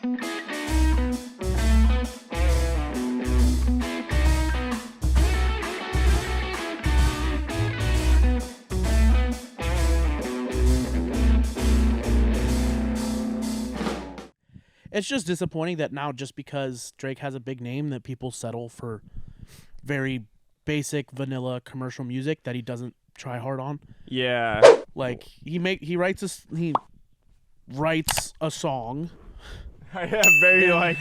It's just disappointing that now, just because Drake has a big name, that people settle for very basic vanilla commercial music that he doesn't try hard on. Yeah. Like he writes a song. Yeah, very like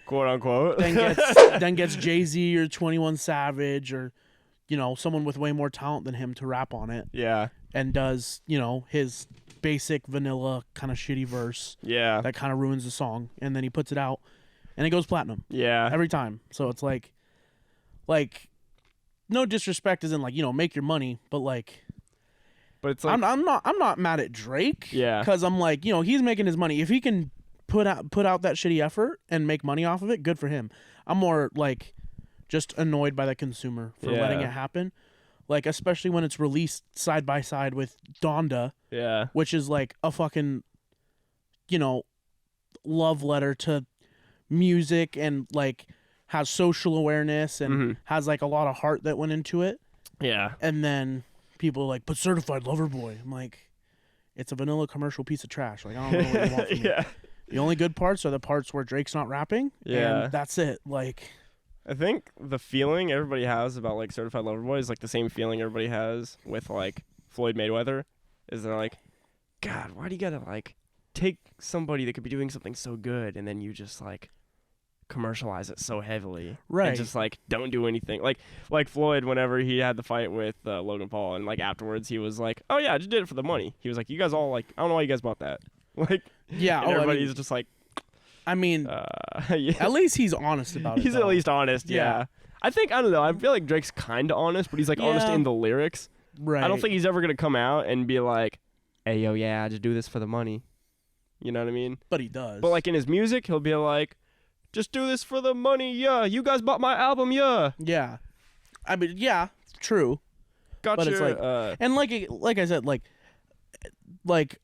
quote unquote. then gets Jay-Z or 21 Savage or someone with way more talent than him to rap on it. Yeah. And does, his basic vanilla kind of shitty verse. Yeah. That kind of ruins the song, and then he puts it out and it goes platinum. Yeah. Every time. So it's like no disrespect isn't like, make your money, but it's like I'm not mad at Drake. Yeah. Cuz I'm like, he's making his money. If he can put out that shitty effort and make money off of it, good for him. I'm more like just annoyed by the consumer for letting it happen. Like, especially when it's released side by side with Donda. Yeah. Which is like a fucking love letter to music and like has social awareness and has like a lot of heart that went into it. Yeah. And then people are like, but Certified Lover Boy. I'm like, it's a vanilla commercial piece of trash. Like, I don't know what you want from me. The only good parts are the parts where Drake's not rapping. Yeah. And that's it. Like, I think the feeling everybody has about like Certified Lover Boy is like the same feeling everybody has with like Floyd Mayweather. Is they're like, God, why do you gotta like take somebody that could be doing something so good and then you just like commercialize it so heavily, right? And just like don't do anything. Like Floyd, whenever he had the fight with Logan Paul, and like afterwards he was like, oh yeah, I just did it for the money. He was like, you guys all like, I don't know why you guys bought that. Like, yeah, and everybody's just like, I mean, yeah. At least he's honest about it. He's at least honest, yeah. I don't know. I feel like Drake's kind of honest, but he's like honest in the lyrics. Right. I don't think he's ever gonna come out and be like, hey yo, yeah, I just do this for the money. You know what I mean? But he does. But like in his music, he'll be like, just do this for the money, yeah. You guys bought my album, yeah. Yeah. I mean, yeah, true. Gotcha. But it's like, and like I said, like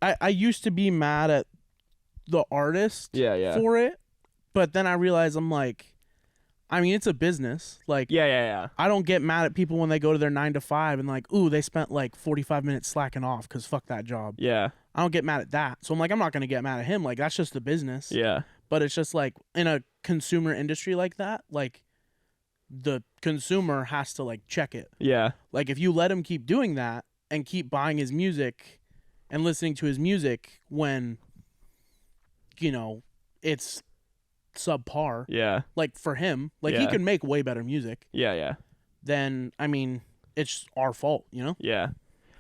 I used to be mad at the artist for it, but then I realized I'm like, I mean, it's a business. Like, yeah. I don't get mad at people when they go to their 9 to 5 and like, ooh, they spent like 45 minutes slacking off because fuck that job. Yeah. I don't get mad at that. So I'm like, I'm not going to get mad at him. Like, that's just the business. Yeah. But it's just like in a consumer industry like that, like the consumer has to like check it. Yeah. Like if you let him keep doing that and keep buying his music and listening to his music when, it's subpar. Yeah. Like for him, like he can make way better music. Yeah. Then, I mean, it's our fault, Yeah.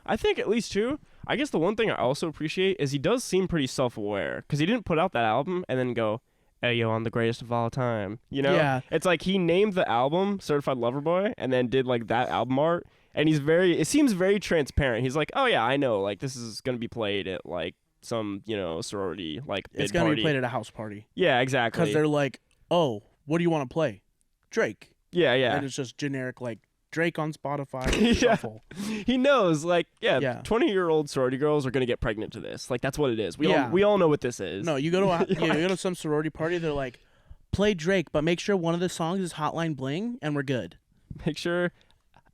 I think at least too, I guess the one thing I also appreciate is he does seem pretty self-aware because he didn't put out that album and then go, hey, yo, I'm the greatest of all time. Yeah. It's like he named the album Certified Lover Boy and then did like that album art. And it seems very transparent. He's like, oh yeah, I know. Like this is going to be played at like some, sorority, like bid it's going to party. be played at a house party. Yeah, exactly. Because they're like, oh, what do you want to play? Drake. Yeah. And it's just generic, like, Drake on Spotify. Yeah. Shuffle. He knows, like, 20-year-old sorority girls are going to get pregnant to this. Like, that's what it is. We all know what this is. No, you go to you go to some sorority party, they're like, play Drake, but make sure one of the songs is Hotline Bling, and we're good. Make sure...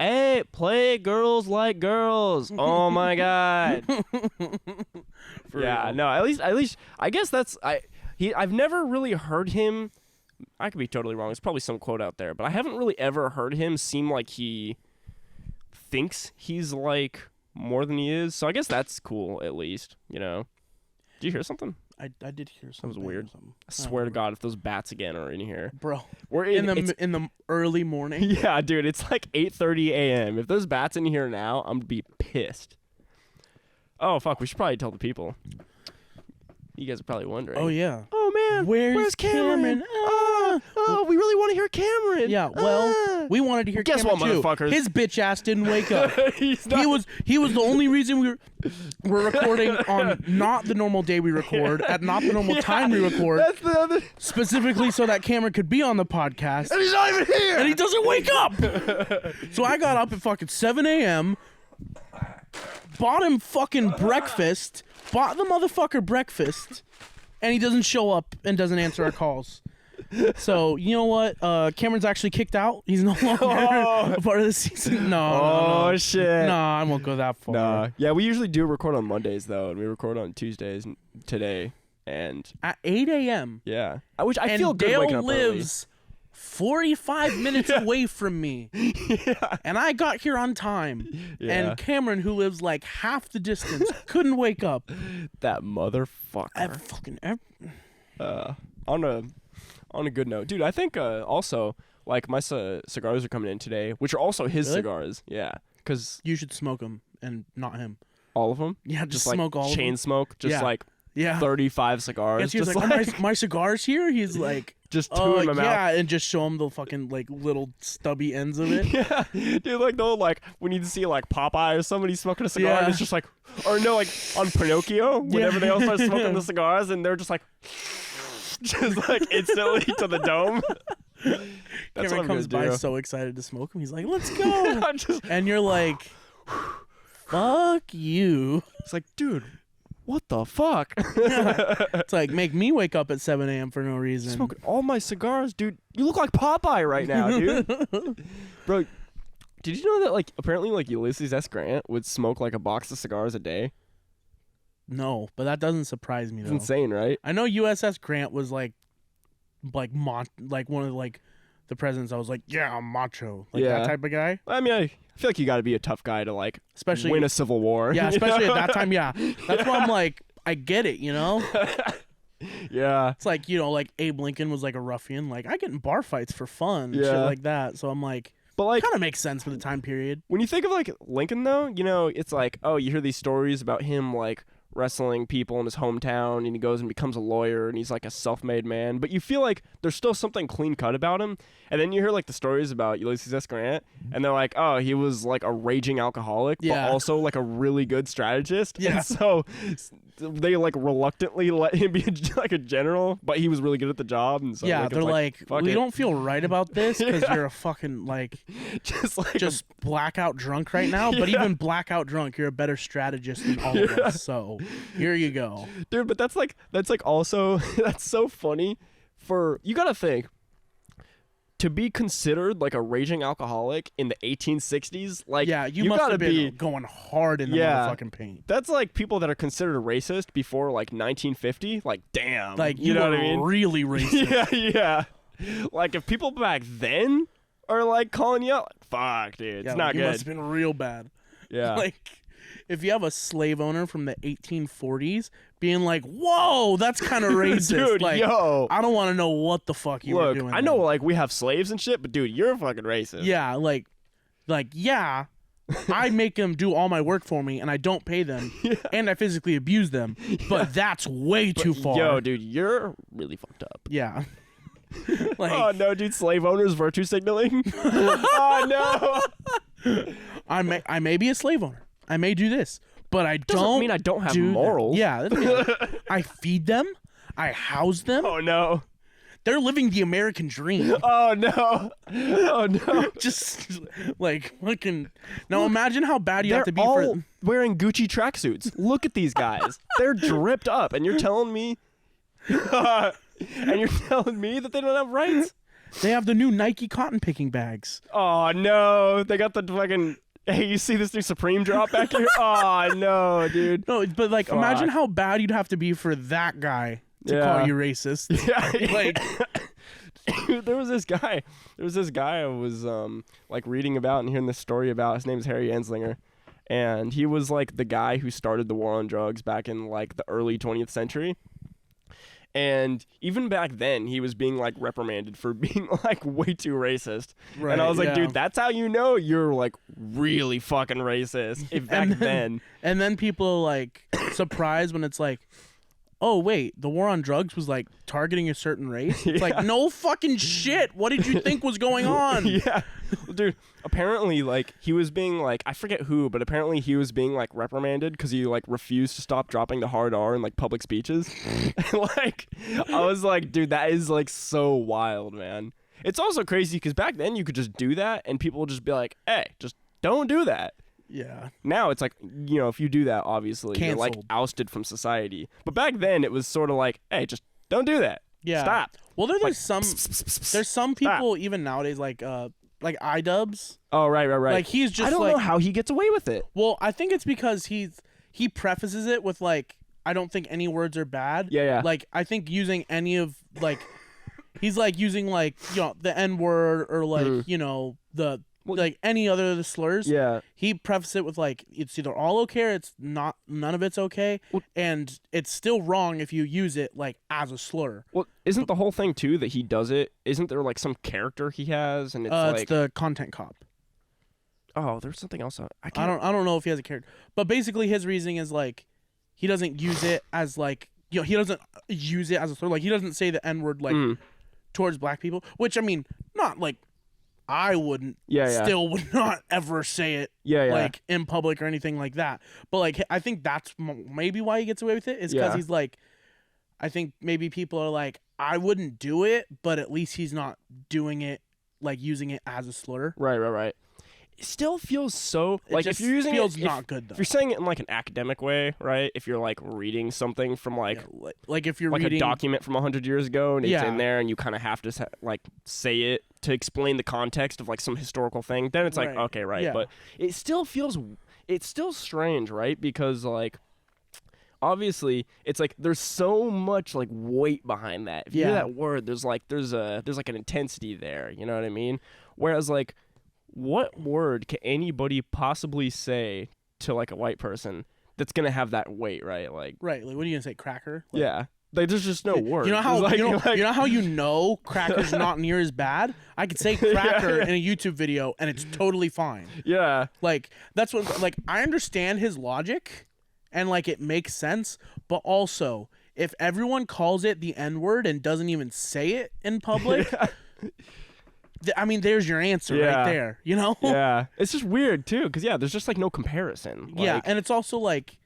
Hey, play Girls Like Girls. Oh my God. Real. No, at least I guess I've never really heard him. I could be totally wrong. There's probably some quote out there, but I haven't really ever heard him seem like he thinks he's like more than he is. So I guess that's cool at least, Did you hear something? I did hear something. That was weird. I swear to God, if those bats again are in here, bro, we're in the early morning. Yeah, dude, it's like 8:30 a.m. If there's bats in here now, I'm gonna be pissed. Oh fuck, we should probably tell the people. You guys are probably wondering. Oh yeah. Oh man, where's Cameron? Oh, we really want to hear Cameron. Yeah, well, we wanted to hear Guess Cameron what, too. motherfuckers? His bitch ass didn't wake up. He was the only reason we're recording on not the normal day we record, at not the normal time we record. That's the other. Specifically so that Cameron could be on the podcast. And he's not even here. And he doesn't wake up. So I got up at fucking 7 a.m., bought him fucking breakfast, bought the motherfucker breakfast, and he doesn't show up and doesn't answer our calls. So you know what? Cameron's actually kicked out. He's no longer a part of the season. No. Shit. No, I won't go that far. Nah. Yeah, we usually do record on Mondays though, and we record on Tuesdays today. And at 8 a.m. Yeah, which I and feel good Dale waking up lives 45 minutes away from me. Yeah. And I got here on time. Yeah. And Cameron, who lives like half the distance, couldn't wake up. That motherfucker. On a good note, dude. I think also like my cigars are coming in today, which are also his cigars. Yeah, because you should smoke them and not him. All of them. Yeah, just like smoke all of them. Chain smoke. Just like 35 cigars. Yes, he was just like, oh, my cigar's here. He's like, just two in my mouth. Yeah, and just show him the fucking like little stubby ends of it. Yeah, dude. Like though, like when you see like Popeye or somebody smoking a cigar, and it's just like, or no, like on Pinocchio, whenever they all start smoking the cigars, and they're just like. Just like instantly to the dome. That's Cameron comes by so excited to smoke him. He's like, "Let's go!" And you're like, "Fuck you!" It's like, dude, what the fuck? It's like make me wake up at 7 a.m. for no reason. Smoking all my cigars, dude. You look like Popeye right now, dude. Bro, did you know that like apparently like Ulysses S. Grant would smoke like a box of cigars a day? No, but that doesn't surprise me though. It's insane, right? I know USS Grant was like one of like the presidents. I was like, yeah, I'm macho, like that type of guy. I mean, I feel like you got to be a tough guy to like, especially win a civil war. Yeah, especially at that time. Yeah, that's why I'm like, I get it, you know. Yeah, it's like like Abe Lincoln was like a ruffian. Like I get in bar fights for fun, shit like that. So I'm like. But like, kind of makes sense for the time period. When you think of like Lincoln, though, it's like, oh, you hear these stories about him like wrestling people in his hometown, and he goes and becomes a lawyer, and he's like a self-made man. But you feel like there's still something clean cut about him. And then you hear like the stories about Ulysses S. Grant, and they're like, oh, he was like a raging alcoholic, but also like a really good strategist. Yeah. And so they like reluctantly let him be like a general, but he was really good at the job. And so they're like we don't feel right about this because you're a fucking like just blackout drunk right now. But even blackout drunk, you're a better strategist than all of us. So here you go, dude. But that's like also that's so funny. For you gotta think. To be considered like a raging alcoholic in the 1860s, like you must gotta have been going hard in the motherfucking paint. That's like people that are considered racist before like 1950. Like damn, like you know what I mean? Really racist. yeah. Like if people back then are like calling you out, like, fuck, dude, it's not good. You must have been real bad. Yeah, like if you have a slave owner from the 1840s being like, whoa, that's kind of racist. Dude, like, yo. I don't want to know what the fuck you were doing. I know like we have slaves and shit, but dude, you're fucking racist. Yeah, like yeah, I make them do all my work for me and I don't pay them and I physically abuse them, but that's way too far. Yo, dude, you're really fucked up. Yeah. Like, oh no, dude, slave owners virtue signaling? Oh no. I may be a slave owner. I may do this, but I doesn't mean I don't have morals. Yeah, I feed them, I house them. Oh no, they're living the American dream. Oh no, oh no, just like fucking. Now imagine how bad you have to be all for wearing Gucci tracksuits. Look at these guys; they're dripped up, and you're telling me, that they don't have rights. They have the new Nike cotton picking bags. Oh no, they got the fucking. Hey, you see this new Supreme drop back here? Oh, no, dude. No, but, like, imagine how bad you'd have to be for that guy to call you racist. Yeah. Like, dude, there was this guy I was, like, reading about and hearing this story about. His name is Harry Anslinger. And he was, like, the guy who started the war on drugs back in, like, the early 20th century. And even back then, he was being, like, reprimanded for being, like, way too racist. Right, and I was like, dude, that's how you know you're, like, really fucking racist. If back then. And then people, like, surprised when it's like, oh, wait, the war on drugs was, like, targeting a certain race? It's like, no fucking shit. What did you think was going on? Yeah. Dude, apparently, like, he was being, like, I forget who, but apparently he was being, like, reprimanded because he, like, refused to stop dropping the hard R in, like, public speeches. And, like, I was like, dude, that is, like, so wild, man. It's also crazy because back then you could just do that and people would just be like, hey, just don't do that. Yeah. Now it's like, if you do that, obviously you're like Canceled. ousted from society. But back then it was sort of like, hey, just don't do that. Yeah. Stop. Well, there's Like, some people even nowadays like iDubbbz. Oh, right. Like he's just I don't know how he gets away with it. Well, I think it's because he prefaces it with like, I don't think any words are bad. Yeah. Like I think using any of like, he's like using like the N word or like the like any other of the slurs. Yeah. He prefaces it with like, it's either all okay or it's not. None of it's okay, and it's still wrong if you use it like as a slur. Well, isn't the whole thing too that he does it? Isn't there like some character he has, and it's like it's the content cop. Oh, there's something else. I don't know if he has a character, but basically his reasoning is like, he doesn't use it as like he doesn't use it as a slur. Like he doesn't say the N word like towards black people, which I mean, not like I wouldn't. Still would not ever say it. Like in public or anything like that. But like I think that's maybe why he gets away with it is because he's like, I think maybe people are like, I wouldn't do it, but at least he's not doing it like using it as a slur. Right. It still feels so like if you're using feels it, not good though. If you're saying it in like an academic way, right? If you're like reading something from like if you're like reading a document from 100 years ago and it's in there and you kind of have to like say it to explain the context of like some historical thing, then it's like okay, right. Yeah. But it's still strange, right? Because like obviously it's like there's so much like weight behind that. If you hear that word, there's like an intensity there, you know what I mean? Whereas like, what word can anybody possibly say to like a white person that's gonna have that weight, right? Like what are you gonna say, cracker? Like, like there's just no word. You know how you know how cracker's not near as bad? I could say cracker in a YouTube video and it's totally fine. Yeah, like that's what like I understand his logic, and like it makes sense, but also if everyone calls it the N word and doesn't even say it in public. I mean, there's your answer right there, you know? Yeah. It's just weird, too, because, there's just, like, no comparison. Like, yeah, and it's also, like,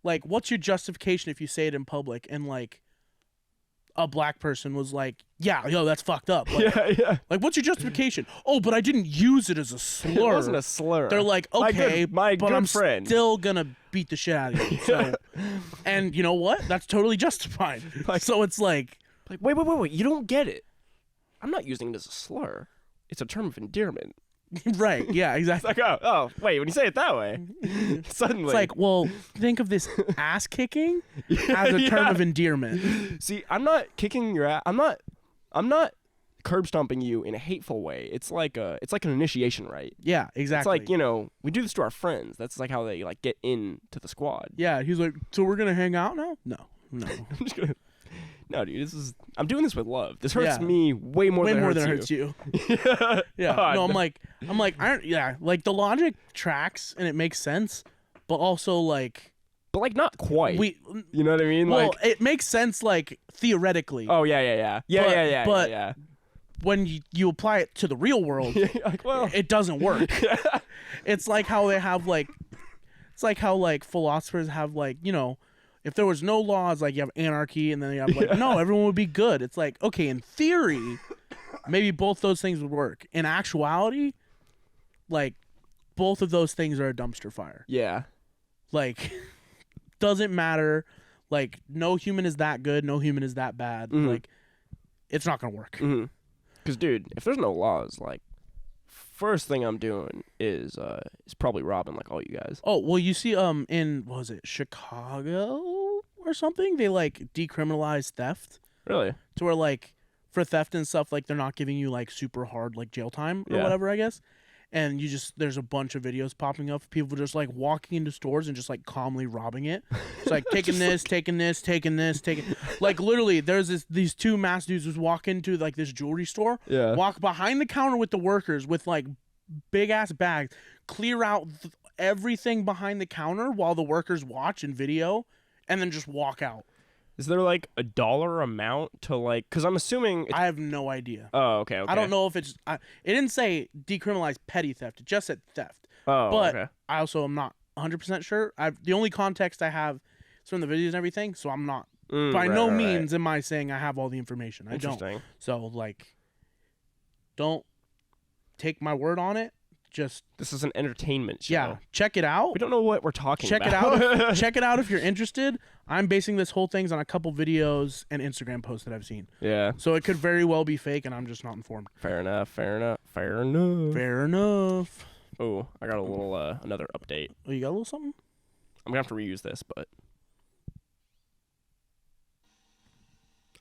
what's your justification if you say it in public and, like, a black person was like, that's fucked up. Like, like, what's your justification? Oh, but I didn't use it as a slur. It wasn't a slur. They're like, okay, my but good I'm friend. still gonna beat the shit out of you. So, and you know what? That's totally justified. So it's like wait, you don't get it. I'm not using it as a slur. It's a term of endearment. Right, yeah, exactly. It's like, oh, wait, when you say it that way, suddenly. It's like, well, think of this ass kicking as a term of endearment. See, I'm not kicking your ass. I'm not curb stomping you in a hateful way. It's like an initiation rite. Yeah, exactly. It's like, we do this to our friends. That's like how they like get into the squad. Yeah, he's like, so we're gonna hang out now? No. I'm just gonna. No, dude, I'm doing this with love. This hurts me way more than it hurts you. Yeah. God. No, I'm like, like the logic tracks and it makes sense, but also like, but like not quite. You know what I mean? Well, like, it makes sense like theoretically. Oh yeah. But when you apply it to the real world, like, well, it doesn't work. It's like how they have like, it's like how like philosophers have like, if there was no laws, like you have anarchy, and then you have like, no, everyone would be good. It's like, okay, in theory, maybe both those things would work. In actuality, like, both of those things are a dumpster fire. Yeah. Like, doesn't matter. Like, no human is that good. No human is that bad. Mm-hmm. Like, it's not gonna work. Because, dude, if there's no laws, like, first thing I'm doing is probably robbing like all you guys. Oh, well, you see in what was it, Chicago or something, they like decriminalized theft. Really? To where like for theft and stuff, like they're not giving you like super hard like jail time or whatever, I guess. And there's a bunch of videos popping up of people just like walking into stores and just like calmly robbing it. It's like taking this, taking this, taking this, taking. Like literally, there's these two masked dudes just walk into like this jewelry store, walk behind the counter with the workers with like big ass bags, clear out everything behind the counter while the workers watch and video, and then just walk out. Is there like a dollar amount to like? Because I'm assuming I have no idea. Oh, okay. I don't know if it's. It didn't say decriminalize petty theft. It just said theft. Oh, but okay. I also am not 100% sure. The only context I have is from the videos and everything, so I'm not. By no means am I saying I have all the information. I don't. So like, don't take my word on it. just This is an entertainment show. yeah, check it out. We don't know what we're talking Check about. it out. Check it out if you're interested. I'm basing this whole thing on a couple videos and Instagram posts that I've seen. Yeah. So it could very well be fake, and I'm just not informed. Fair enough. Fair enough. Oh, I got a little another update. Oh, you got a little something? I'm gonna have to reuse this, but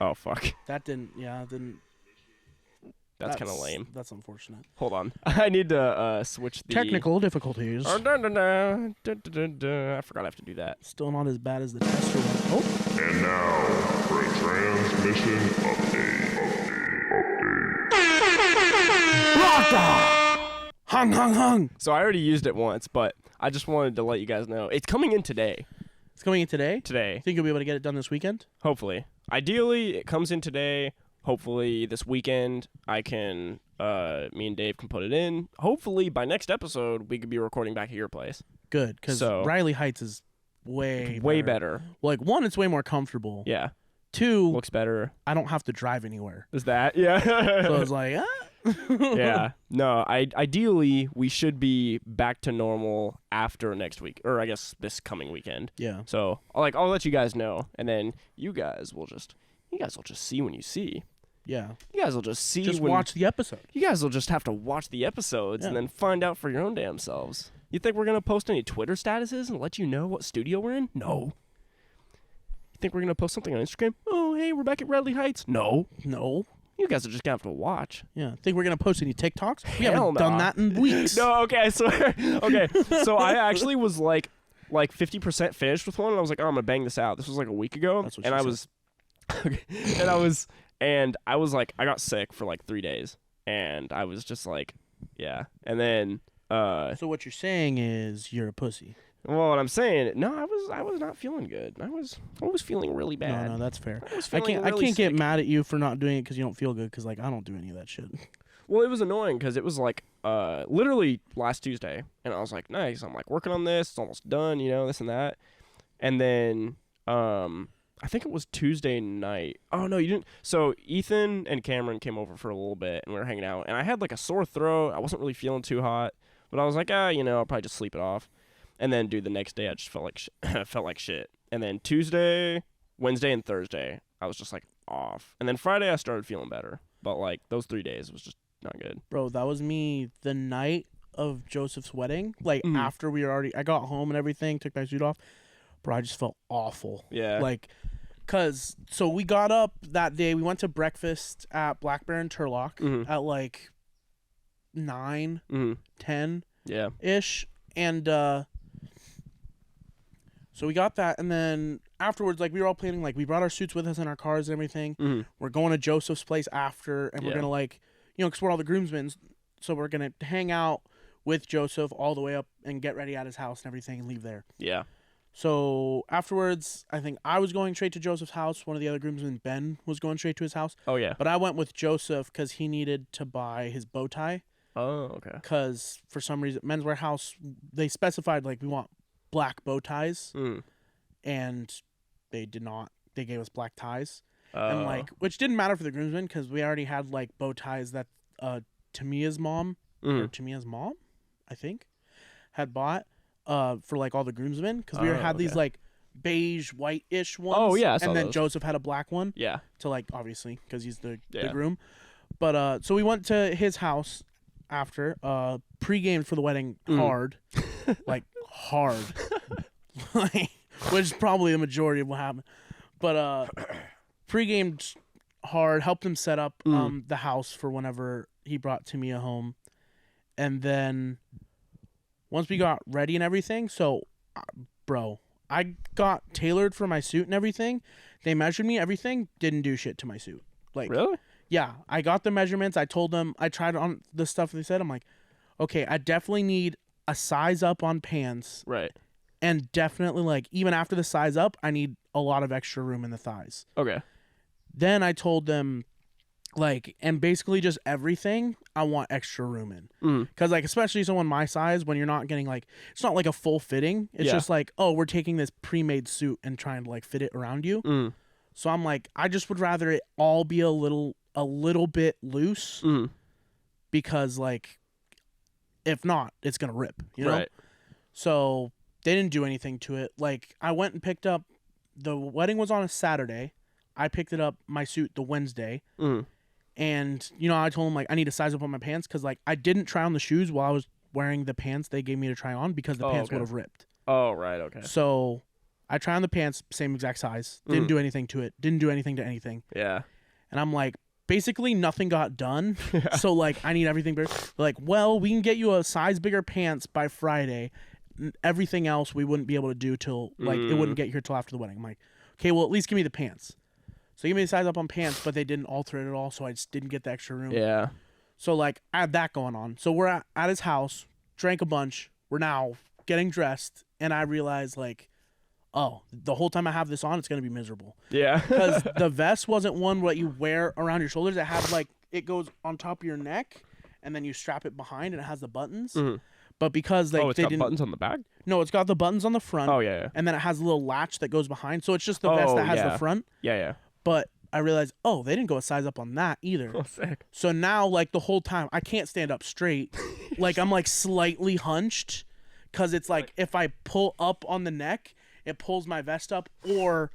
oh fuck, That didn't. Yeah, didn't. that's kind of lame. That's unfortunate. Hold on, I need to switch the Technical difficulties. I forgot I have to do that. Still not as bad as the tester one. Oh. And now for a transmission update. Hung. So I already used it once, but I just wanted to let you guys know it's coming in today. It's coming in today? Today, Think you'll be able to get it done this weekend? hopefully. Ideally, it comes in today. Hopefully, this weekend me and Dave can put it in. Hopefully, by next episode, we could be recording back at your place. Good, because So- Riley Heights is way better. Like, one, it's way more comfortable. Yeah, Two, looks better. I don't have to drive anywhere. Is that? Yeah. So it's like, Yeah. No, ideally, we should be back to normal after next week, or I guess this coming weekend. Yeah. So, I'll let you guys know, and then you guys will just see when you see. Yeah. You guys will just see Just when watch the episode. You guys will just have to watch the episodes and Yeah. then find out for your own damn selves. You think we're going to post any Twitter statuses and let you know what studio we're in? No. You think we're going to post something on Instagram? Oh, hey, we're back at Radley Heights. No. No. You guys are just going to have to watch. Yeah. Think we're going to post any TikToks? We Hell haven't done nah. that in weeks. No, okay, I swear. Okay, so I actually was like 50% finished with one, and I was like, oh, I'm going to bang this out. This was like a week ago. That's what and she I said. was... I was like, I got sick for like 3 days. And I was just like, yeah. And then... So what you're saying is you're a pussy. Well, what I'm saying, no, I was not feeling good. I was feeling really bad. No, that's fair. I was I feeling can't really get sick. mad at you for not doing it because you don't feel good. Because like I don't do any of that shit. Well, it was annoying because it was like literally last Tuesday, and I was like, nice. I'm like working on this. It's almost done. This and that. And then I think it was Tuesday night. Oh no, you didn't. So Ethan and Cameron came over for a little bit, and we were hanging out. And I had like a sore throat. I wasn't really feeling too hot, but I was like, I'll probably just sleep it off. And then, dude, the next day I just felt like shit. And then Tuesday, Wednesday, and Thursday I was just like off. And then Friday I started feeling better. But like those 3 days was just not good. Bro, that was me the night of Joseph's wedding. Like after I got home and everything, took my suit off. Bro, I just felt awful. Yeah. Like, so we got up that day. We went to breakfast at Black Bear and Turlock at like 9, 10 Yeah. ish. And so we got that, and then afterwards, like we were all planning, like we brought our suits with us in our cars and everything. We're going to Joseph's place after, and we're gonna explore all the groomsmen. So we're gonna hang out with Joseph all the way up and get ready at his house and everything, and leave there. Yeah. So afterwards, I think I was going straight to Joseph's house. One of the other groomsmen, Ben, was going straight to his house. Oh yeah. But I went with Joseph because he needed to buy his bow tie. Oh okay. Because for some reason, Men's Warehouse, they specified like we want black bow ties, and they did not. They gave us black ties, and like which didn't matter for the groomsmen because we already had like bow ties that Tamia's mom, I think, had bought for like all the groomsmen because we had these like beige white-ish ones. Oh yeah, I saw and then those. Joseph had a black one. Yeah. To like obviously because he's the groom, but so we went to his house after pre-gamed for the wedding hard, like hard, like, which is probably the majority of what happened. But pre-gamed hard, helped him set up the house for whenever he brought Tamia home, and then once we got ready and everything, so bro, I got tailored for my suit and everything. They measured me, everything, didn't do shit to my suit. Like Really? Yeah, I got the measurements. I told them, I tried on the stuff they said. I'm like, okay, I definitely need a size up on pants. Right. And definitely, like, even after the size up, I need a lot of extra room in the thighs. Okay. Then I told them, like, and basically just everything I want extra room in. Because, like, especially someone my size, when you're not getting, like, it's not like a full fitting. It's just like, oh, we're taking this pre-made suit and trying to, like, fit it around you. So I'm like, I just would rather it all be a little bit loose because like If not, it's gonna rip. You know. Right. So they didn't do anything to it. Like I went and picked up. The wedding was on a Saturday. I picked it up my suit the Wednesday. And I told them like I need to size up on my pants because like I didn't try on the shoes while I was wearing the pants they gave me to try on because the pants would have ripped. Oh, right. Okay. So I tried on the pants, same exact size. Didn't do anything to it. Didn't do anything to anything. Yeah. And I'm like, basically nothing got done. So like I need everything bigger. They're like, well, we can get you a size bigger pants by Friday. Everything else we wouldn't be able to do till like it wouldn't get here till after the wedding. I'm like, okay, well at least give me the pants. So give me the size up on pants, but they didn't alter it at all, so I just didn't get the extra room. Yeah. So like I had that going on. So we're at his house, drank a bunch. We're now getting dressed, and I realized like, oh, the whole time I have this on, it's gonna be miserable. Yeah. Because the vest wasn't one what you wear around your shoulders. It had like it goes on top of your neck, and then you strap it behind, and it has the buttons. But because like it's they got didn't buttons on the back? No, it's got the buttons on the front. Oh yeah. And then it has a little latch that goes behind. So it's just the vest that has the front. Yeah. But I realized, oh, they didn't go a size up on that either. Oh, sick. So now, like, the whole time, I can't stand up straight. Like, I'm, like, slightly hunched because it's, like, if I pull up on the neck, it pulls my vest up or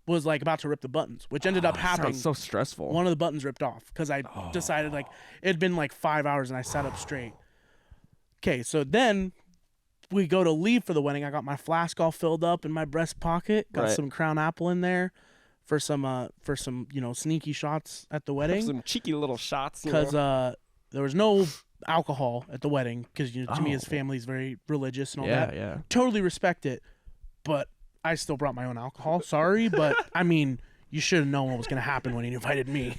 was, like, about to rip the buttons, which ended up happening. Sounds so stressful. One of the buttons ripped off because I decided, like, it had been, like, 5 hours and I sat up straight. Okay, so then we go to leave for the wedding. I got my flask all filled up in my breast pocket, got some Crown Apple in there. For some sneaky shots at the wedding. Some cheeky little shots. Because there was no alcohol at the wedding. Because to me, his family's very religious and all that. Yeah. Totally respect it. But I still brought my own alcohol. Sorry, but I mean, you should have known what was going to happen when he invited me.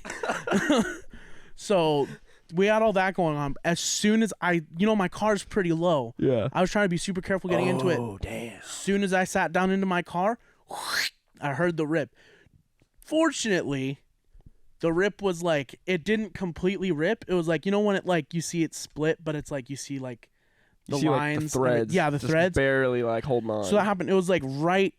So we had all that going on. As soon as my car's pretty low. Yeah. I was trying to be super careful getting into it. Oh, damn. As soon as I sat down into my car, I heard the rip. Fortunately, the rip was like it didn't completely rip. It was like when it like you see it split, but it's like you see like the lines, like, the threads. The just threads barely like holding on. So that happened. It was like right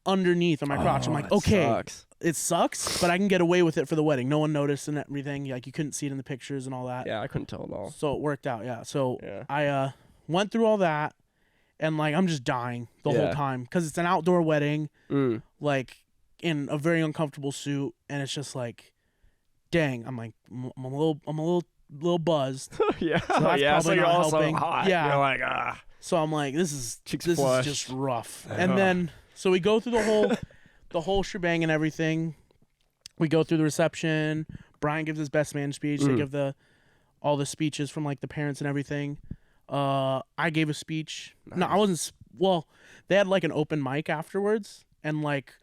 underneath on my crotch. I'm like, okay, it sucks, but I can get away with it for the wedding. No one noticed and everything. Like you couldn't see it in the pictures and all that. Yeah, I couldn't tell at all. So it worked out. Yeah. So I went through all that, and like I'm just dying the whole time because it's an outdoor wedding. Like. In a very uncomfortable suit, and it's just like, dang, I'm like, I'm a little buzzed. Yeah, so that's probably you're not also helping. hot. Yeah, you're like, So I'm like, this is just rough. And then so we go through the whole shebang and everything. We go through the reception. Brian gives his best man speech. They give all the speeches from like the parents and everything. I gave a speech. Nice. No, I wasn't. Well, they had like an open mic afterwards, and like.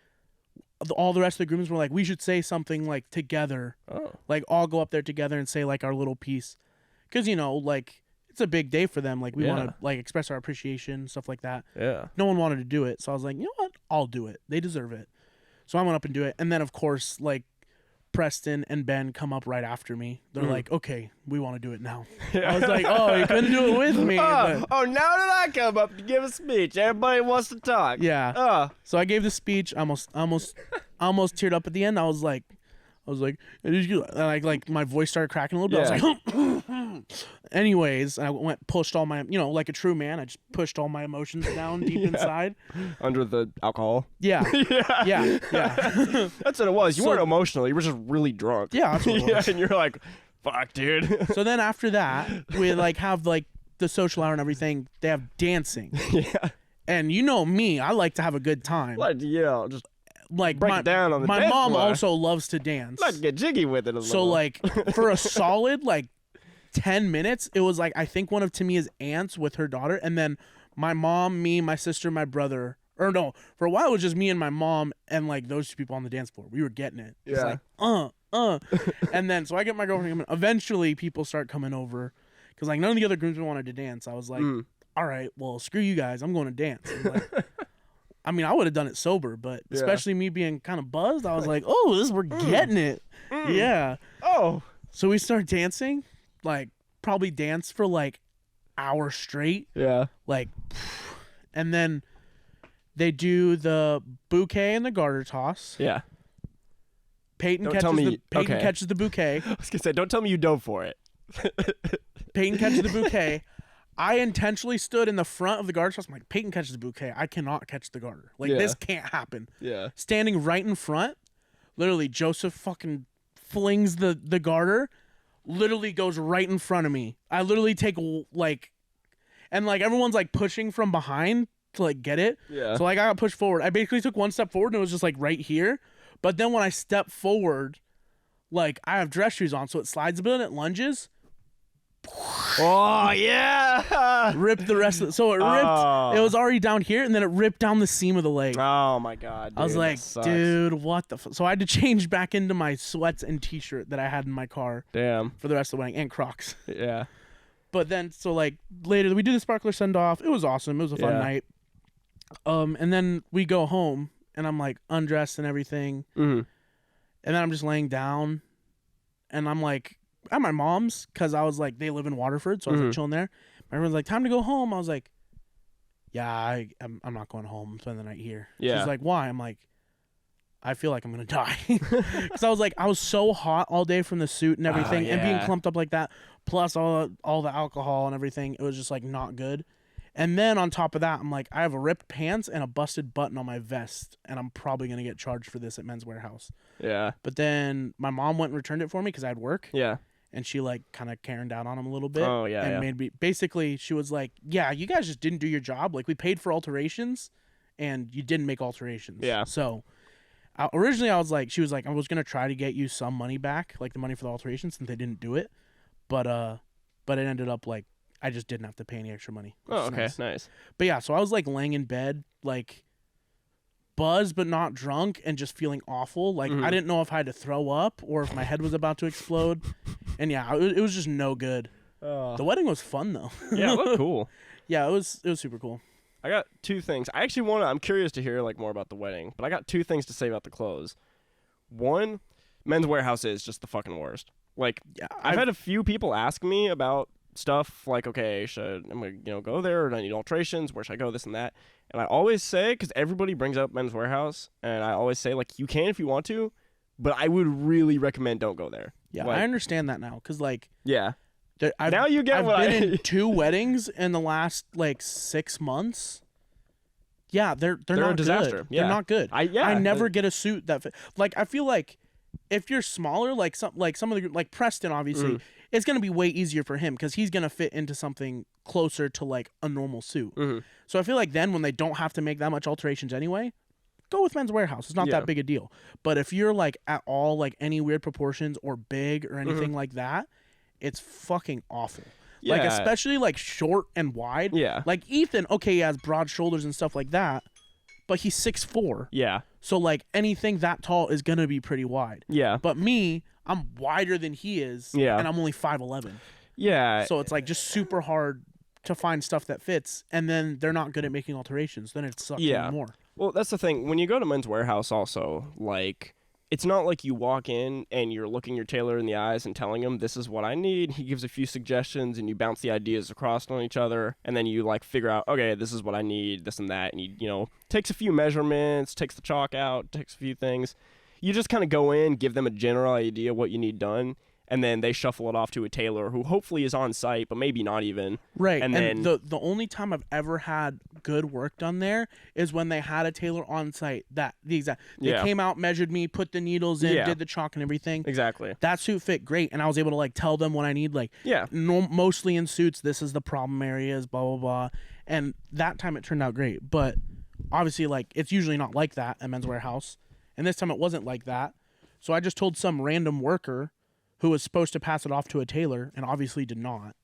All the rest of the grooms were like, we should say something like together, like all go up there together and say like our little piece, because like it's a big day for them. Like we want to like express our appreciation, stuff like that. Yeah. No one wanted to do it, so I was like, you know what, I'll do it. They deserve it. So I went up and do it, and then of course like Preston and Ben come up right after me. They're like, okay, we want to do it now. I was like, oh, you couldn't do it with me. Now that I come up to give a speech, everybody wants to talk. Yeah. So I gave the speech. I almost teared up at the end. I was like, and like my voice started cracking a little bit. I was like, anyways, I pushed all my, like a true man. I just pushed all my emotions down deep inside. Under the alcohol. Yeah. Yeah. That's what it was. You weren't emotional. You were just really drunk. Yeah, that's what it was. And you're like, fuck, dude. So then after that, we like have like the social hour and everything. They have dancing. Yeah. And me, I like to have a good time. Like, just like break it down on the my dance mom floor. also loves to dance. Like get jiggy with it a little. So like for a solid like 10 minutes, it was like I think one of Tamia's aunts with her daughter, and then my mom, me, my sister, my brother. Or no, for a while it was just me and my mom and like those two people on the dance floor. We were getting it. It's like and then so I get my girlfriend coming. Eventually people start coming over because like none of the other groomsmen wanted to dance. I was like, all right, well screw you guys, I'm going to dance. Like, I mean, I would have done it sober, but especially me being kind of buzzed, I was like, oh, we're getting it. Yeah. Oh. So we start dancing, like probably dance for like hour straight. Yeah. Like, and then they do the bouquet and the garter toss. Yeah. Peyton catches the bouquet. I was going to say, don't tell me you dove for it. Peyton catches the bouquet. I intentionally stood in the front of the garter truss. I'm like, Peyton catches the bouquet. I cannot catch the garter. Like, Yeah. this can't happen. Yeah. Standing right in front, literally, Joseph fucking flings the garter, literally goes right in front of me. I literally take, like, and, like, everyone's, like, pushing from behind to, like, get it. Yeah. So, like, I got pushed forward. I basically took one step forward, and it was just, like, right here. But then when I step forward, like, I have dress shoes on, so it slides a bit and it lunges. Oh yeah! Ripped the rest of it. So it ripped. Oh. It was already down here, and then it ripped down the seam of the leg. Oh my god! Dude, I was like, that sucks. dude, what the? So I had to change back into my sweats and t-shirt that I had in my car Damn. for the rest of the wedding, and Crocs. Yeah. But then, so like later, we do the sparkler send off. It was awesome. It was a fun night. And then we go home, and I'm like undressed and everything, Mm-hmm. and then I'm just laying down, and I'm like at my mom's because I was like, they live in Waterford, so I was like chilling there. My friend's like, time to go home. I was like, yeah, I'm not going home. Spend the night here. Yeah. She's like, why? I'm like, I feel like I'm gonna die because I was like, I was so hot all day from the suit and everything, and being yeah. clumped up like that, plus all the alcohol and everything. It was just like not good. And then on top of that, I'm like, I have a ripped pants and a busted button on my vest, and I'm probably gonna get charged for this at Men's Warehouse. Yeah. But then my mom went and returned it for me because I had work. Yeah. And she like kind of Karened down on him a little bit. Oh, yeah, and yeah. made me basically. She was like, "Yeah, you guys just didn't do your job. Like we paid for alterations, and you didn't make alterations." Yeah. So originally, I was like, she was like, I was gonna try to get you some money back, like the money for the alterations, since they didn't do it. But it ended up like I just didn't have to pay any extra money. Which Oh, is okay. nice. Nice. But yeah, so I was like laying in bed, like buzzed but not drunk, and just feeling awful. Like I didn't know if I had to throw up or if my head was about to explode. And yeah, it was just no good. The wedding was fun though. Yeah, it looked cool. Yeah, it was super cool. I got two things. I actually I'm curious to hear like more about the wedding, but I got two things to say about the clothes. One, Men's Warehouse is just the fucking worst. Like, Yeah, I've had a few people ask me about stuff like, okay, I'm gonna go there, or do I need alterations? Where should I go? This and that. And I always say, because everybody brings up Men's Warehouse, and I always say like, you can if you want to, but I would really recommend don't go there. Yeah, like, I understand that now because like yeah. Now you get I've what been I in 2 weddings in the last like 6 months. Yeah, they're not a disaster. Good. Yeah. They're not good. I never get a suit that fit. Like I feel like if you're smaller, like some of the like Preston, obviously, it's gonna be way easier for him because he's gonna fit into something closer to like a normal suit. So I feel like then when they don't have to make that much alterations anyway, go with Men's Warehouse. It's not that big a deal. But if you're like at all like any weird proportions or big or anything like that, it's fucking awful. Yeah. Like especially like short and wide. Yeah. Like Ethan, okay, he has broad shoulders and stuff like that, but he's 6'4". Yeah. So like anything that tall is gonna be pretty wide. Yeah. But me, I'm wider than he is. Yeah. And I'm only 5'11". Yeah. So it's like just super hard to find stuff that fits, and then they're not good at making alterations. Then it sucks even more. Well, that's the thing. When you go to Men's Warehouse also, like, it's not like you walk in and you're looking your tailor in the eyes and telling him, this is what I need. He gives a few suggestions and you bounce the ideas across on each other. And then you, like, figure out, okay, this is what I need, this and that. And you know, takes a few measurements, takes the chalk out, takes a few things. You just kind of go in, give them a general idea what you need done. And then they shuffle it off to a tailor who hopefully is on site, but maybe not even. Right. And then the only time I've ever had good work done there is when they had a tailor on site. They came out, measured me, put the needles in, did the chalk and everything. Exactly. That suit fit great, and I was able to like tell them what I need. Like, mostly in suits, this is the problem areas, blah blah blah. And that time it turned out great. But obviously, like it's usually not like that at Men's Warehouse, and this time it wasn't like that. So I just told some random worker who was supposed to pass it off to a tailor and obviously did not.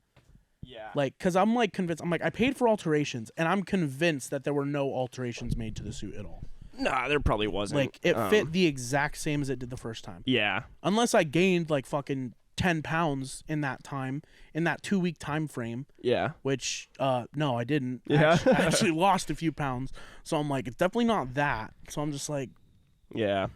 Yeah. Like, because I'm like convinced, I'm like, I paid for alterations and I'm convinced that there were no alterations made to the suit at all. Nah, there probably wasn't. Like, it fit the exact same as it did the first time. Yeah. Unless I gained like fucking 10 pounds in that time, in that 2-week time frame. Yeah. Which, no, I didn't. Yeah. I actually lost a few pounds. So I'm like, it's definitely not that. So I'm just like, yeah.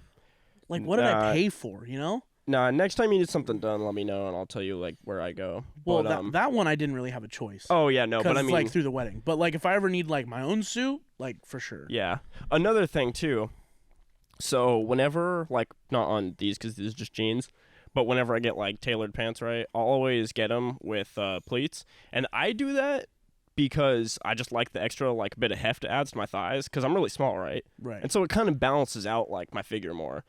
Like, what did I pay for, you know? Nah, next time you need something done, let me know, and I'll tell you, like, where I go. Well, but, that one I didn't really have a choice. Oh, yeah, no, but I mean... like, through the wedding. But, like, if I ever need, like, my own suit, like, for sure. Yeah. Another thing, too. So, whenever, like, not on these, because these are just jeans, but whenever I get, like, tailored pants, right, I'll always get them with pleats. And I do that because I just like the extra like bit of heft it adds to my thighs because I'm really small, right? Right. And so it kind of balances out like my figure more.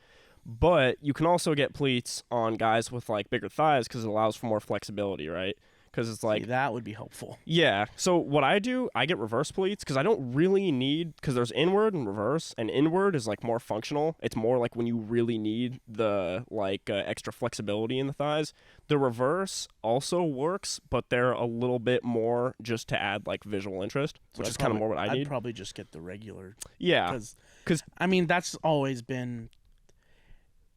But you can also get pleats on guys with like bigger thighs because it allows for more flexibility, right? Because it's like, See, that would be helpful. yeah. So what I do, I get reverse pleats because I don't really need, because there's inward and reverse, and inward is like more functional. It's more like when you really need the like extra flexibility in the thighs. The reverse also works, but they're a little bit more just to add like visual interest, which is kind of more what I need. I'd probably just get the regular. Yeah. Because I mean, that's always been.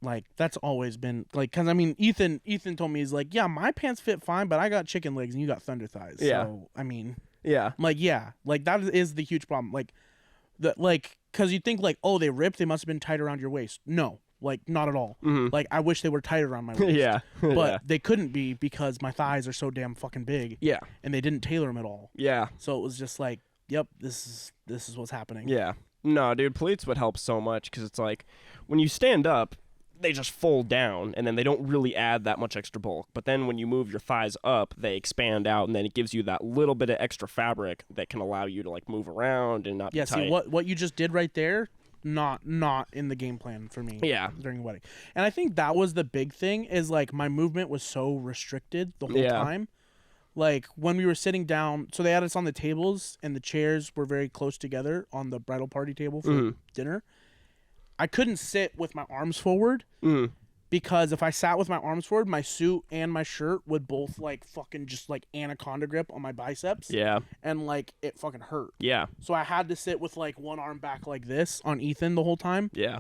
Like, that's always been, like, because, I mean, Ethan told me, he's like, yeah, my pants fit fine, but I got chicken legs and you got thunder thighs. Yeah. So, I mean, Yeah. I'm like, yeah, like, that is the huge problem. Like, because you think, like, oh, they ripped, they must have been tight around your waist. No, like, not at all. Mm-hmm. Like, I wish they were tight around my waist. Yeah. But they couldn't be because my thighs are so damn fucking big. Yeah. And they didn't tailor them at all. Yeah. So it was just like, yep, this is what's happening. Yeah. No, dude, pleats would help so much because it's like when you stand up, they just fold down and then they don't really add that much extra bulk. But then when you move your thighs up, they expand out and then it gives you that little bit of extra fabric that can allow you to like move around and not be tight. See, what you just did right there, not in the game plan for me. Yeah. During the wedding. And I think that was the big thing is like my movement was so restricted the whole time. Like when we were sitting down, so they had us on the tables and the chairs were very close together on the bridal party table for dinner. I couldn't sit with my arms forward because if I sat with my arms forward, my suit and my shirt would both like fucking just like anaconda grip on my biceps. Yeah. And like it fucking hurt. Yeah. So I had to sit with like one arm back like this on Ethan the whole time. Yeah.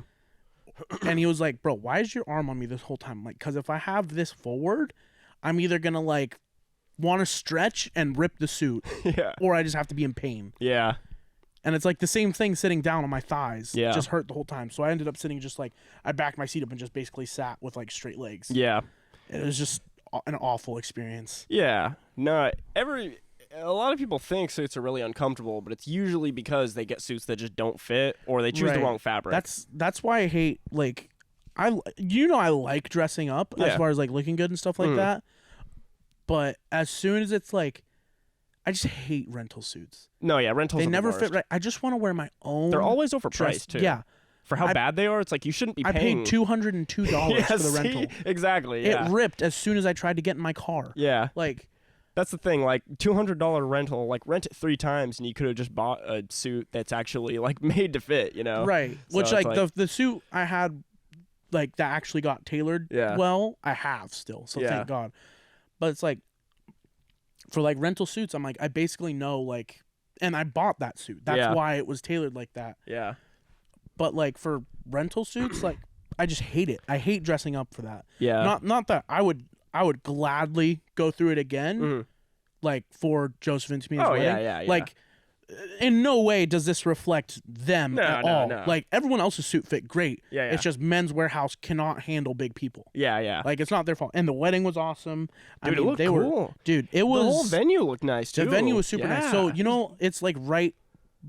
And he was like, bro, why is your arm on me this whole time? I'm like, because if I have this forward, I'm either going to like want to stretch and rip the suit or I just have to be in pain. Yeah. And it's like the same thing sitting down on my thighs. Yeah. Just hurt the whole time. So I ended up sitting just like, I backed my seat up and just basically sat with like straight legs. Yeah. It was just an awful experience. Yeah. No, a lot of people think suits are really uncomfortable, but it's usually because they get suits that just don't fit or they choose the wrong fabric. That's why I hate, like, I like dressing up as far as like looking good and stuff like that. But as soon as it's like, I just hate rental suits. No, yeah, rentals They are never the fit worst. right. I just want to wear my own. They're always overpriced too. Yeah. For how bad they are, it's like you shouldn't be paying. I paid $202 for the rental. Exactly. Yeah. It ripped as soon as I tried to get in my car. Yeah. Like, that's the thing. Like $200 rental, like rent it 3 times, and you could have just bought a suit that's actually like made to fit. You know. Right. So Which it's like the suit I had, like that actually got tailored. Yeah. Well, I have still, so thank God. But it's like, for like rental suits, I'm like, I basically know like, and I bought that suit. That's why it was tailored like that. Yeah. But like for rental suits, like I just hate it. I hate dressing up for that. Yeah. Not that I would gladly go through it again, like for Joseph and Tamia's wedding. Yeah. Like, in no way does this reflect them at all. No. Like everyone else's suit fit great. Yeah. It's just Men's Warehouse cannot handle big people. Yeah. Like it's not their fault. And the wedding was awesome. Dude, it looked cool. It was. The whole venue looked nice too. The venue was super nice. So it's like right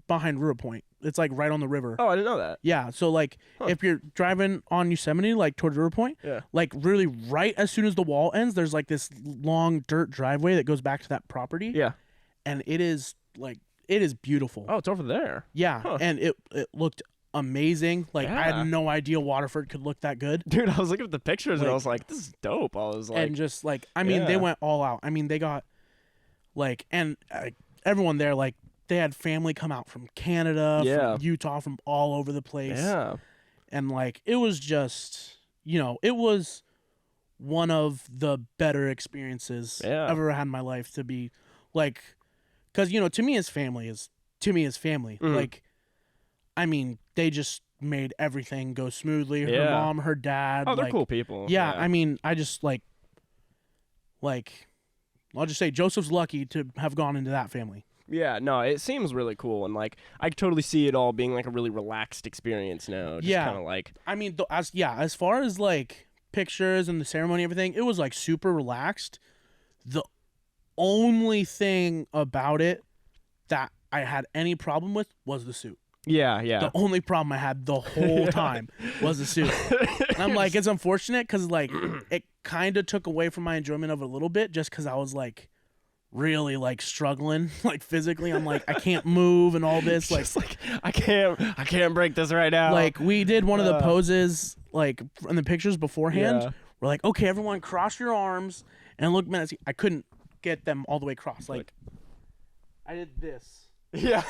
behind River Point. It's like right on the river. Oh, I didn't know that. Yeah. So like if you're driving on Yosemite, like towards River Point, like really right as soon as the wall ends, there's like this long dirt driveway that goes back to that property. Yeah. And it is like. It is beautiful. Oh, it's over there. Yeah, and it looked amazing. Like I had no idea Waterford could look that good. Dude, I was looking at the pictures and I was like, this is dope. I was like, and just like, I mean, they went all out. I mean, they got like, and everyone there, like, they had family come out from Canada, from Utah, from all over the place. Yeah. And like, it was just, it was one of the better experiences I've ever had in my life to be like. Because, Tamia's family is family. Like, I mean, they just made everything go smoothly. Her mom, her dad. Oh, they're cool people. Yeah, I mean, I just, like, I'll just say Joseph's lucky to have gone into that family. Yeah, no, it seems really cool. And, like, I totally see it all being, like, a really relaxed experience now. Just kind of like. I mean, as far as, like, pictures and the ceremony and everything, it was, like, super relaxed. The only thing about it that I had any problem with was the suit. Yeah. The only problem I had the whole time was the suit. And I'm like, it's unfortunate because, like, it kind of took away from my enjoyment of it a little bit just because I was, like, really like struggling like physically. I'm like, I can't move and all this. Like, Just like I can't break this right now. like we did one of the poses like in the pictures beforehand. Yeah. We're like, okay, everyone cross your arms and look menacing. I couldn't get them all the way crossed. Like I did this. Yeah.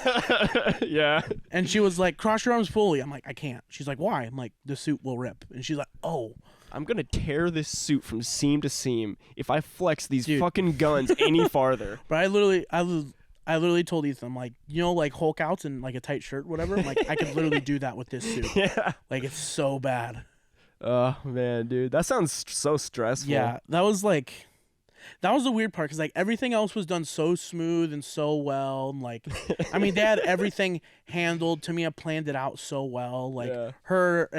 Yeah. And she was like, cross your arms fully. I'm like, I can't. She's like, why? I'm like, the suit will rip. And she's like, oh. I'm gonna tear this suit from seam to seam if I flex these Dude. fucking guns any farther. But I literally told Ethan, I'm like, you know, like Hulk outs in like a tight shirt, whatever. I'm like, I could literally do that with this suit. Yeah. Like, it's so bad. Oh man, dude, that sounds so stressful. Yeah, that was the weird part because like everything else was done so smooth and so well. And like, I mean, they had everything handled. Tamia planned it out so well. Like Yeah. her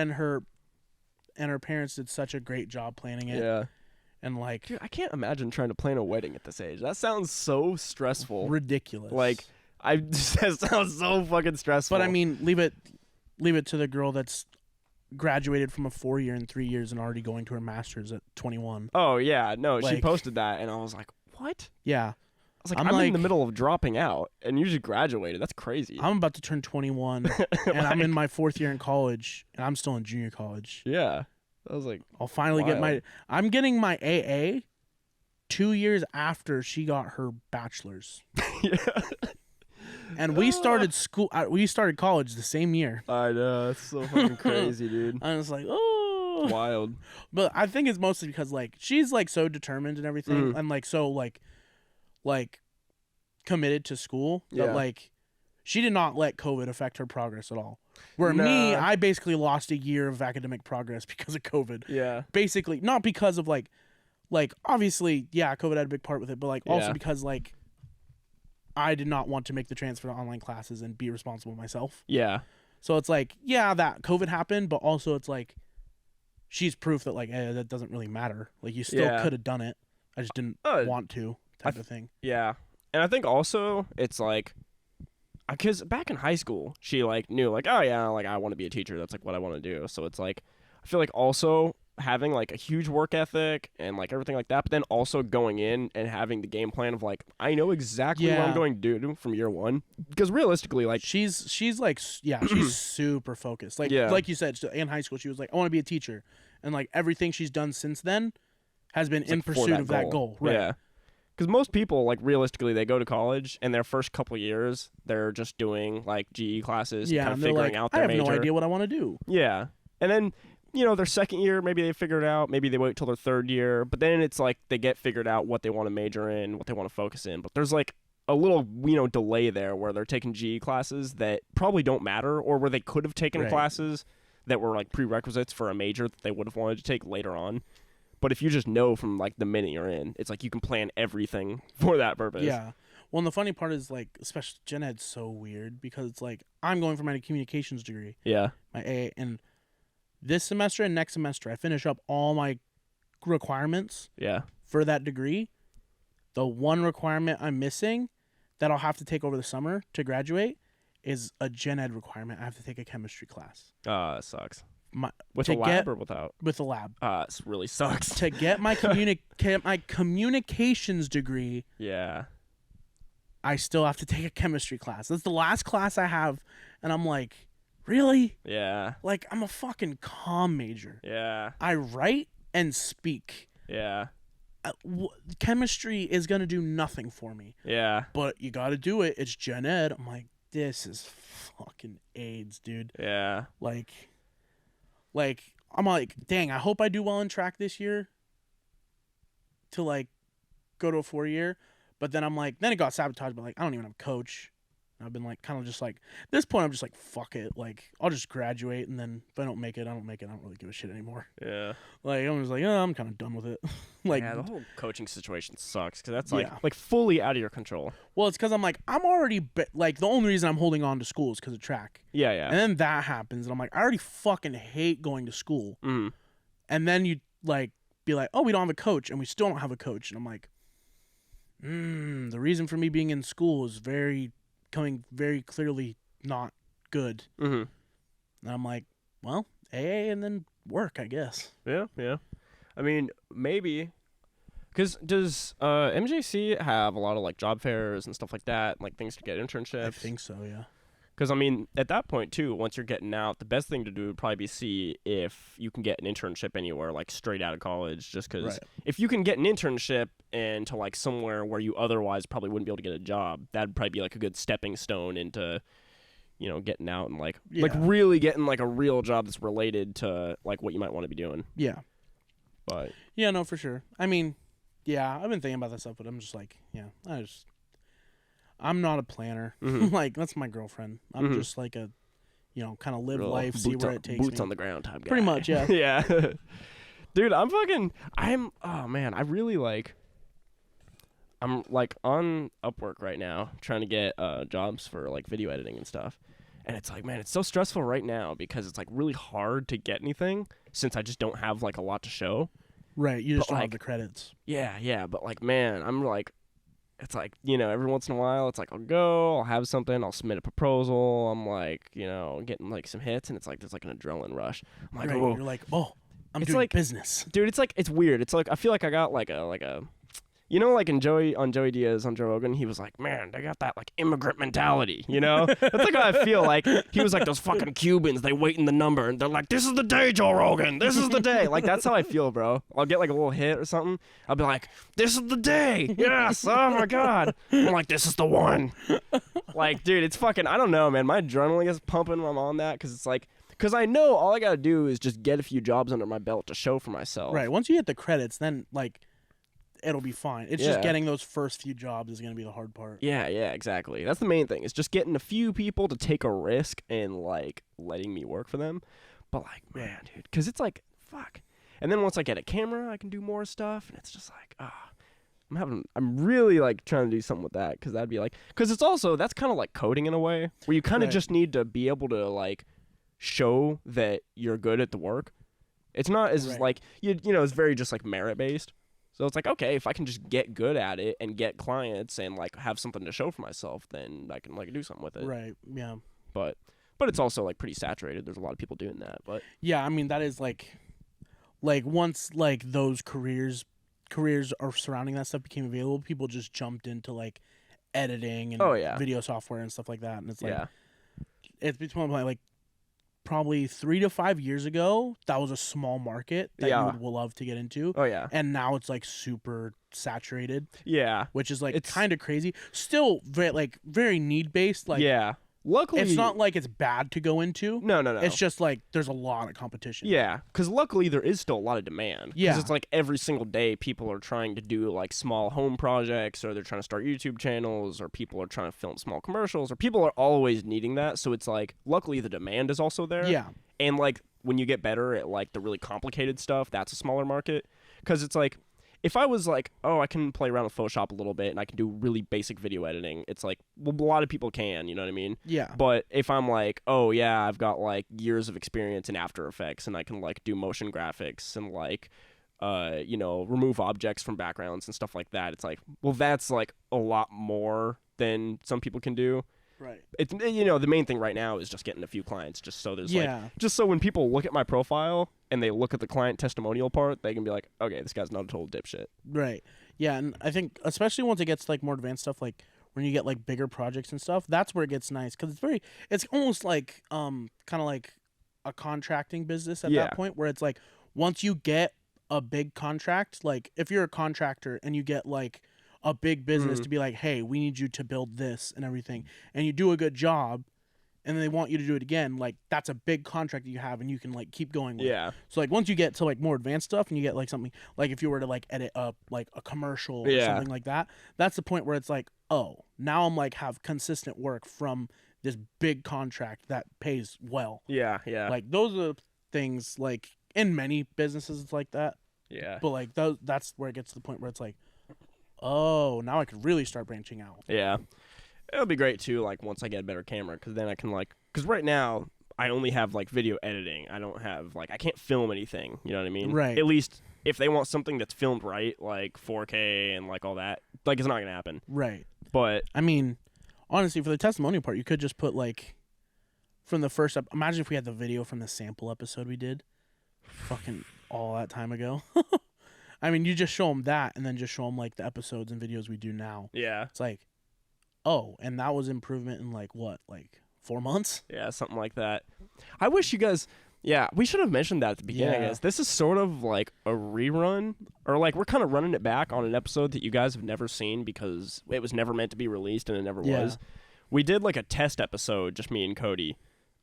parents did such a great job planning it. Yeah. And like, Dude, I can't imagine trying to plan a wedding at this age. That sounds so stressful. ridiculous. Like, that sounds so fucking stressful. but I mean, leave it to the girl that's graduated from a 4-year in 3 years and already going to her master's at 21. oh yeah, no, she like- posted that, and I was like, what? Yeah, I was like, I'm I'm in like- the middle of dropping out, and you just graduated. That's crazy. I'm about to turn 21, and I'm in my 4th year in college, and I'm still in junior college. Yeah, I was like, I'll finally get Wild. I'm getting my AA 2 years after she got her bachelor's. yeah, And we started we started college the same year. I know, it's so fucking crazy, dude. I was like, oh. Wild. But I think it's mostly because like she's like so determined and everything, and like so like committed to school Yeah. that like she did not let COVID affect her progress at all. Where me, Nah. I basically lost a year of academic progress because of COVID. Yeah, Basically, not because of like obviously, yeah, COVID had a big part with it, but like also Yeah. because like I did not want to make the transfer to online classes and be responsible myself. yeah, So it's like, yeah, that COVID happened, but also it's like she's proof that like that doesn't really matter. Like you still Yeah. could have done it. I just didn't want to type of thing. yeah. And I think also it's like, because back in high school, she like knew like, oh yeah, like I want to be a teacher. That's like what I want to do. So it's like, I feel like also having like a huge work ethic and like everything like that, but then also going in and having the game plan of like, I know exactly what Yeah. I'm going to do from year one. Because realistically, like, She's like she's super focused. Like Yeah. like you said, in high school she was like, I want to be a teacher, and like everything she's done since then has been in like, for pursuit of that goal. Right. Yeah. Because most people, like, realistically, they go to college and their first couple years, they're just doing like GE classes, Yeah, kind of and they're figuring like, out I their have major. no idea what I want to do. Yeah. And then, you know, their second year, maybe they figure it out. Maybe they wait till their third year. But then it's like they get figured out what they want to major in, what they want to focus in. But there's like a little, you know, delay there where they're taking GE classes that probably don't matter, or where they could have taken Right. classes that were like prerequisites for a major that they would have wanted to take later on. But if you just know from like the minute you're in, it's like you can plan everything for that purpose. Yeah. Well, and the funny part is like, especially gen ed's so weird because it's like I'm going for my communications degree, Yeah. my A, and this semester and next semester I finish up all my requirements Yeah. for that degree. The one requirement I'm missing that I'll have to take over the summer to graduate is a gen ed requirement. I have to take a chemistry class. It sucks. My, With to a lab get- or without? with a lab. It really sucks. To get my my communications degree, Yeah. I still have to take a chemistry class. That's the last class I have, and I'm like, really? Yeah. Like, I'm a fucking comm major. Yeah. I write and speak. Yeah. Chemistry is gonna do nothing for me, Yeah. but you got to do it. It's gen ed. I'm like, this is fucking AIDS, dude. Yeah. Like, I'm like, dang, I hope I do well in track this year to like go to a 4-year. But then I'm like, then it got sabotaged. But like, I don't even have a coach. And I've been like, kind of just like, at this point, I'm just like, fuck it. Like, I'll just graduate. And then if I don't make it, I don't make it. I don't really give a shit anymore. Yeah. Like, I'm just like, oh, I'm kind of done with it. Like, yeah, the whole coaching situation sucks because that's Yeah. like fully out of your control. well, it's because I'm like, I'm already, like, the only reason I'm holding on to school is because of track. Yeah. Yeah. And then that happens. And I'm like, I already fucking hate going to school. Mm. And then you like be like, oh, we don't have a coach, and we still don't have a coach. And I'm like, the reason for me being in school is coming very clearly not good. Mm-hmm. And I'm like, well, AA and then work, I guess. Yeah. Yeah. I mean, maybe Because does MJC have a lot of like job fairs and stuff like that, like things to get internships? I think so, yeah. Because, I mean, at that point, too, once you're getting out, the best thing to do would probably be see if you can get an internship anywhere, like, straight out of college. Just because if you can get an internship into, like, somewhere where you otherwise probably wouldn't be able to get a job, that'd probably be, like, a good stepping stone into, you know, getting out and, like, really getting, like, a real job that's related to, like, what you might want to be doing. Yeah. But. Yeah, no, for sure. I mean, yeah, I've been thinking about that stuff, but I'm just like, I'm not a planner. Like, that's my girlfriend. I'm just like a, kind of live life, see where it takes me. Boots on the ground type guy. Pretty much, yeah. Yeah. Dude, oh man, I really I'm like on Upwork right now trying to get jobs for like video editing and stuff. And it's like, man, it's so stressful right now because it's like really hard to get anything since I just don't have like a lot to show. Right, you just don't have the credits. Yeah, but like, man, I'm like, it's like, every once in a while, it's like I'll have something, I'll submit a proposal, I'm like, getting like some hits, and it's like there's like an adrenaline rush. I'm like, You're like, I'm doing like, business. Dude, it's weird. It's like I feel like I got like a like in Joey Diaz on Joe Rogan, he was like, man, they got that like immigrant mentality, That's like how I feel like. He was like, those fucking Cubans, they wait in the number, and they're like, this is the day, Joe Rogan, this is the day. Like, that's how I feel, bro. I'll get like a little hit or something. I'll be like, this is the day. Yes, oh my God. I'm like, this is the one. Like, dude, it's fucking, I don't know, man. My adrenaline gets pumping when I'm on that, because it's like, because I know all I got to do is just get a few jobs under my belt to show for myself. Right, once you get the credits, then like, it'll be fine. It's just getting those first few jobs is going to be the hard part. Yeah, exactly. That's the main thing. It's just getting a few people to take a risk and, like, letting me work for them. But, like, man, dude, because it's like, fuck. And then once I get a camera, I can do more stuff. And it's just like, I'm really, like, trying to do something with that. Because that'd be like, because it's also, that's kind of like coding in a way. Where you kind of just need to be able to, like, show that you're good at the work. It's not as, like, it's very just, like, merit-based. So it's like, okay, if I can just get good at it and get clients and like have something to show for myself, then I can like do something with it. Right. Yeah. But it's also like pretty saturated. There's a lot of people doing that. But yeah, I mean that is like once like those careers are surrounding that stuff became available, people just jumped into like editing and video software and stuff like that. And it's like it's between like probably 3 to 5 years ago, that was a small market that you would love to get into. Oh, yeah. And now it's like super saturated. Yeah. Which is like kind of crazy. Still very need based. Like, yeah. Luckily, it's not like it's bad to go into. No. It's just like there's a lot of competition. Yeah, because luckily there is still a lot of demand. Yeah. Because it's like every single day people are trying to do like small home projects, or they're trying to start YouTube channels, or people are trying to film small commercials, or people are always needing that. So it's like, luckily the demand is also there. Yeah. And like when you get better at like the really complicated stuff, that's a smaller market. Because it's like, if I was like, oh, I can play around with Photoshop a little bit and I can do really basic video editing, it's like, well, a lot of people can, you know what I mean? Yeah. But if I'm like, oh, yeah, I've got like years of experience in After Effects and I can like do motion graphics and like, remove objects from backgrounds and stuff like that, it's like, well, that's like a lot more than some people can do. Right. It's the main thing right now is just getting a few clients, just so there's just so when people look at my profile and they look at the client testimonial part, they can be like, okay, this guy's not a total dipshit. Right. Yeah, and I think especially once it gets like more advanced stuff, like when you get like bigger projects and stuff, that's where it gets nice because it's almost like kind of like a contracting business at that point, where it's like once you get a big contract, like if you're a contractor and you get like a big business to be like, hey, we need you to build this and everything, and you do a good job, and then they want you to do it again, like that's a big contract that you have and you can like keep going with. Yeah. So like once you get to like more advanced stuff and you get like something like if you were to like edit up like a commercial or something like that, that's the point where it's like, oh, now I'm like have consistent work from this big contract that pays well. Yeah. Like those are the things like in many businesses it's like that. Yeah. But like that's where it gets to the point where it's like, oh, now I could really start branching out. Yeah. It'll be great, too, like, once I get a better camera, because then I can, like... Because right now, I only have, like, video editing. I don't have, like... I can't film anything, you know what I mean? Right. At least, if they want something that's filmed right, like 4K and, like, all that, like, it's not going to happen. Right. But... I mean, honestly, for the testimonial part, you could just put, like... From the first... Imagine if we had the video from the sample episode we did. Fucking all that time ago. I mean, you just show them that, and then just show them like the episodes and videos we do now. Yeah. It's like, oh, and that was improvement in like 4 months? Yeah, something like that. I wish you guys. Yeah, we should have mentioned that at the beginning. I guess this is sort of like a rerun, or like we're kind of running it back on an episode that you guys have never seen because it was never meant to be released and it never was. We did like a test episode, just me and Cody,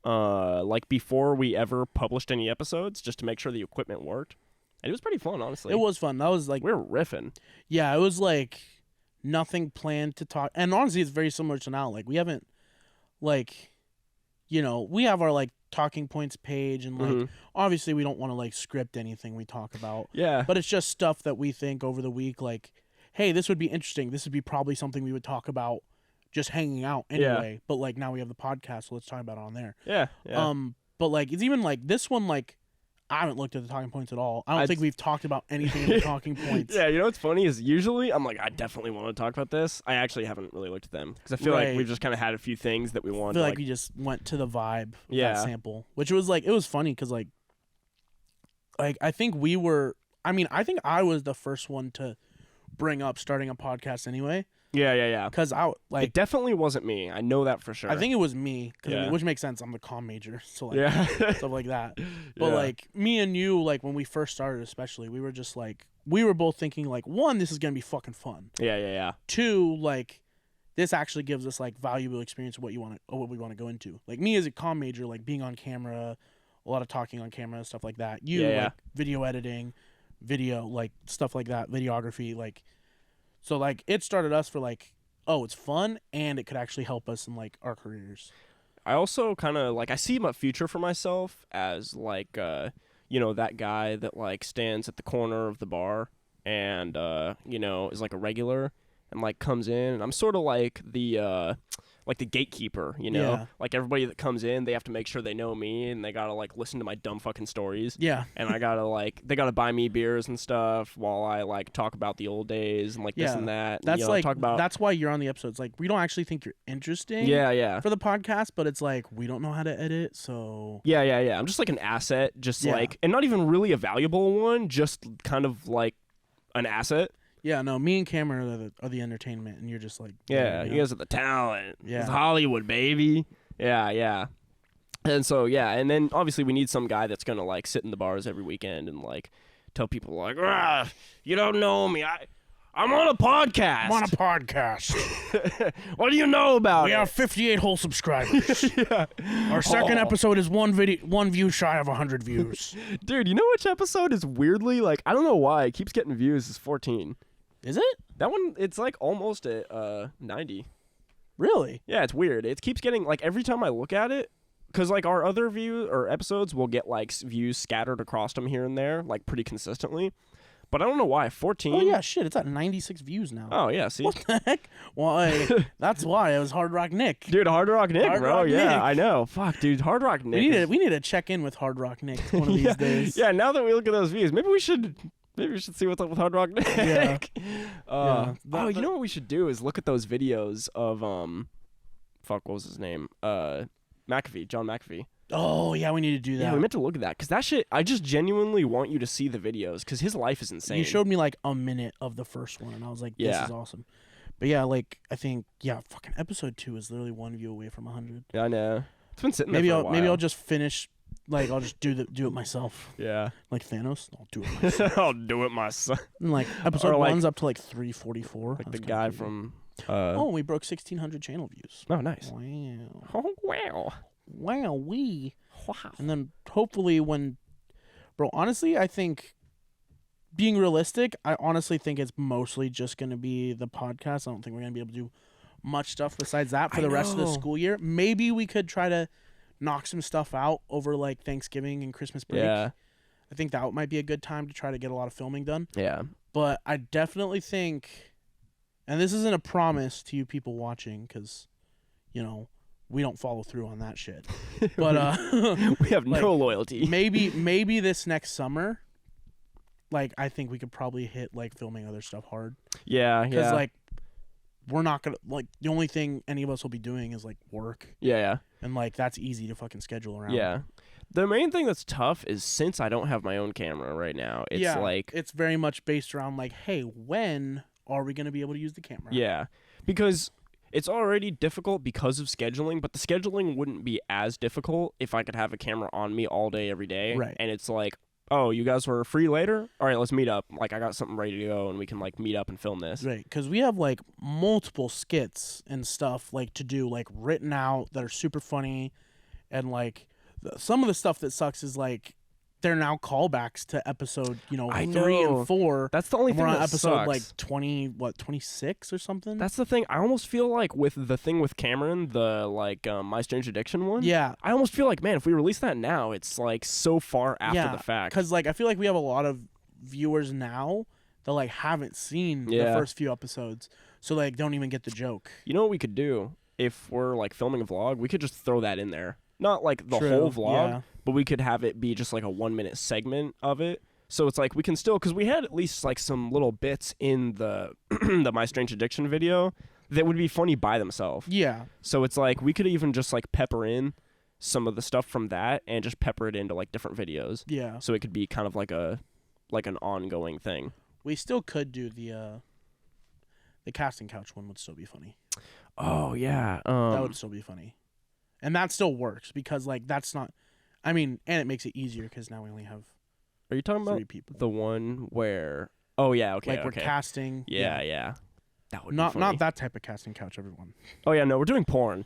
like before we ever published any episodes, just to make sure the equipment worked. And it was pretty fun, honestly. It was fun. That was like we were riffing. Yeah, it was like nothing planned to talk. And honestly, it's very similar to now. Like we haven't, like, you know, we have our like talking points page, and like obviously we don't want to like script anything we talk about. Yeah. But it's just stuff that we think over the week, like, hey, this would be interesting. This would be probably something we would talk about just hanging out anyway. But like now we have the podcast, so let's talk about it on there. Yeah. But like it's even like this one, like I haven't looked at the talking points at all. I don't think we've talked about anything in the talking points. Yeah, you know what's funny is usually I'm like, I definitely want to talk about this. I actually haven't really looked at them because I feel like we've just kind of had a few things that we wanted. I feel like we just went to the vibe of that sample, which was like, it was funny because like I think we were, I think I was the first one to bring up starting a podcast anyway. Yeah. Because it definitely wasn't me. I know that for sure. I think it was me, which makes sense. I'm the comm major, so like stuff like that. But like me and you, like when we first started, especially, we were just like, we were both thinking like, one, this is gonna be fucking fun. Yeah. Two, like this actually gives us like valuable experience of what we want to go into. Like me as a comm major, like being on camera, a lot of talking on camera, stuff like that. You like video editing, video like stuff like that, videography, like. So, like, it started us for, like, oh, it's fun, and it could actually help us in, like, our careers. I also kind of, like, I see my future for myself as, like, you know, that guy that, like, stands at the corner of the bar and, you know, is, like, a regular and, like, comes in. And I'm sort of like the gatekeeper, you know? Yeah. Like, everybody that comes in, they have to make sure they know me, and they gotta, like, listen to my dumb fucking stories. Yeah. And I gotta, like, they gotta buy me beers and stuff while I, like, talk about the old days and, like, this and that. That's, and, you know, talk about... that's why you're on the episodes. Like, we don't actually think you're interesting for the podcast, but it's like, we don't know how to edit, so... Yeah. I'm just, like, an asset, just, like... And not even really a valuable one, just kind of, like, an asset. Yeah, no, me and Cameron are the entertainment, and you're just like... Yeah, you guys are the talent. Yeah. It's Hollywood, baby. Yeah. And so, and then obviously we need some guy that's going to, like, sit in the bars every weekend and, like, tell people, like, you don't know me. I'm on a podcast. I'm on a podcast. What do you know about it? We have 58 whole subscribers. Our second episode is one view shy of 100 views. Dude, you know which episode is weirdly, like, I don't know why, it keeps getting views, is 14. Is it? That one, it's like almost at 90. Really? Yeah, it's weird. It keeps getting, like, every time I look at it, because, like, our other episodes will get, like, views scattered across them here and there, like, pretty consistently. But I don't know why. 14? Oh, yeah, shit. It's at 96 views now. Oh, yeah, see? What the heck? Well, that's why. It was Hard Rock Nick. Dude, Hard Rock Nick, Hard bro. Rock Yeah, Nick. I know. Fuck, dude. Hard Rock Nick. We need to check in with Hard Rock Nick one of these days. Yeah, now that we look at those views, maybe we should see what's up with Hard Rock Nick. Yeah. You know what we should do is look at those videos of, what was his name? John McAfee. Oh, yeah, we need to do that. Yeah, we meant to look at that, because that shit, I just genuinely want you to see the videos, because his life is insane. You showed me, like, a minute of the first one, and I was like, this is awesome. But, yeah, like, I think, fucking episode 2 is literally 1 view away from 100. Yeah, I know. It's been sitting there for a while. Maybe I'll just finish, like, I'll just do it myself. Yeah. Like Thanos, I'll do it myself. I'll do it myself. And, like, episode 1's up to, like, 344. Like the guy from... we broke 1,600 channel views. Oh, nice. Wow. Oh, wow. Wow, Wow. And then hopefully honestly, I think, being realistic, I honestly think it's mostly just going to be the podcast. I don't think we're going to be able to do much stuff besides that for the rest of the school year. Maybe we could try to knock some stuff out over, like, Thanksgiving and Christmas break. Yeah. I think that might be a good time to try to get a lot of filming done. Yeah. But I definitely think, and this isn't a promise to you people watching, because, you know, we don't follow through on that shit. But we have no loyalty. maybe this next summer, like, I think we could probably hit, like, filming other stuff hard. Yeah. Because, like, we're not gonna, like, the only thing any of us will be doing is, like, work. Yeah. And, like, that's easy to fucking schedule around. Yeah. The main thing that's tough is since I don't have my own camera right now, it's like it's very much based around like, hey, when are we going to be able to use the camera? Yeah, because it's already difficult because of scheduling, but the scheduling wouldn't be as difficult if I could have a camera on me all day, every day. Right. And it's like, oh, you guys were free later? All right, let's meet up. Like, I got something ready to go, and we can, like, meet up and film this. Right, because we have, like, multiple skits and stuff, like, to do, like, written out that are super funny. And, like, some of the stuff that sucks is, like, they're now callbacks to episode, 3 and 4. That's the only and thing we're on that episode, sucks. like, 26 or something? That's the thing. I almost feel like with the thing with Cameron, the, like, My Strange Addiction one. Yeah. I almost feel like, man, if we release that now, it's, like, so far after the fact. Because, like, I feel like we have a lot of viewers now that, like, haven't seen the first few episodes. So, like, don't even get the joke. You know what we could do? If we're, like, filming a vlog, we could just throw that in there. Not, like, the whole vlog, but we could have it be just, like, a 1-minute segment of it. So it's, like, we can still... Because we had at least, like, some little bits in the the My Strange Addiction video that would be funny by themselves. Yeah. So it's, like, we could even just, like, pepper in some of the stuff from that and just pepper it into, like, different videos. Yeah. So it could be kind of like an ongoing thing. We still could do the casting couch one would still be funny. Oh, yeah. That would still be funny. And that still works because, like, that's not... I mean, and it makes it easier because now we only have Are you talking 3 about people. the one where... Oh, yeah, okay, Like, we're casting... Yeah. That would be funny. Not that type of casting couch, everyone. Oh, yeah, no, we're doing porn.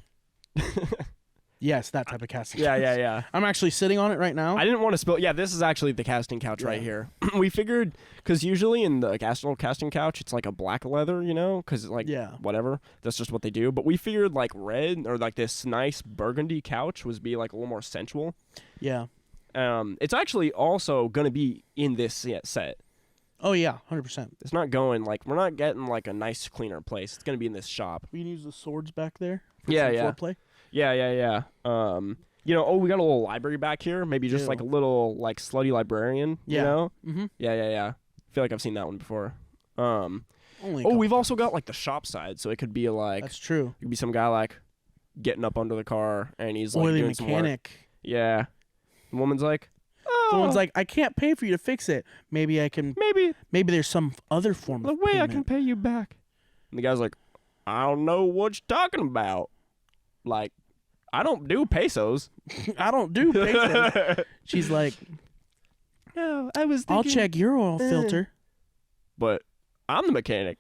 Yes, that type of casting Yeah, couch. yeah. I'm actually sitting on it right now. I didn't want to spill... Yeah, this is actually the casting couch right here. We figured... Because usually in the casting couch, it's like a black leather, Because, like, whatever. That's just what they do. But we figured, like, red or, like, this nice burgundy couch was be, like, a little more sensual. Yeah. It's actually also going to be in this set. Oh, yeah, 100%. It's not going, like... We're not getting, like, a nice, cleaner place. It's going to be in this shop. We can use the swords back there for Yeah. foreplay. Yeah. We got a little library back here. Maybe just like a little like slutty librarian. You know? Mm-hmm. Yeah. I feel like I've seen that one before. We've also got like the shop side, so it could be like that's true. It could be some guy like getting up under the car and he's like oily doing some work. mechanic. Yeah. The woman's like, oh. The woman's like, I can't pay for you to fix it. Maybe I can. Maybe there's some other form of way payment. I can pay you back. And the guy's like, I don't know what you're talking about. Like, I don't do pesos. I don't do pesos. She's like, no, I was thinking, I'll check your oil filter. But I'm the mechanic.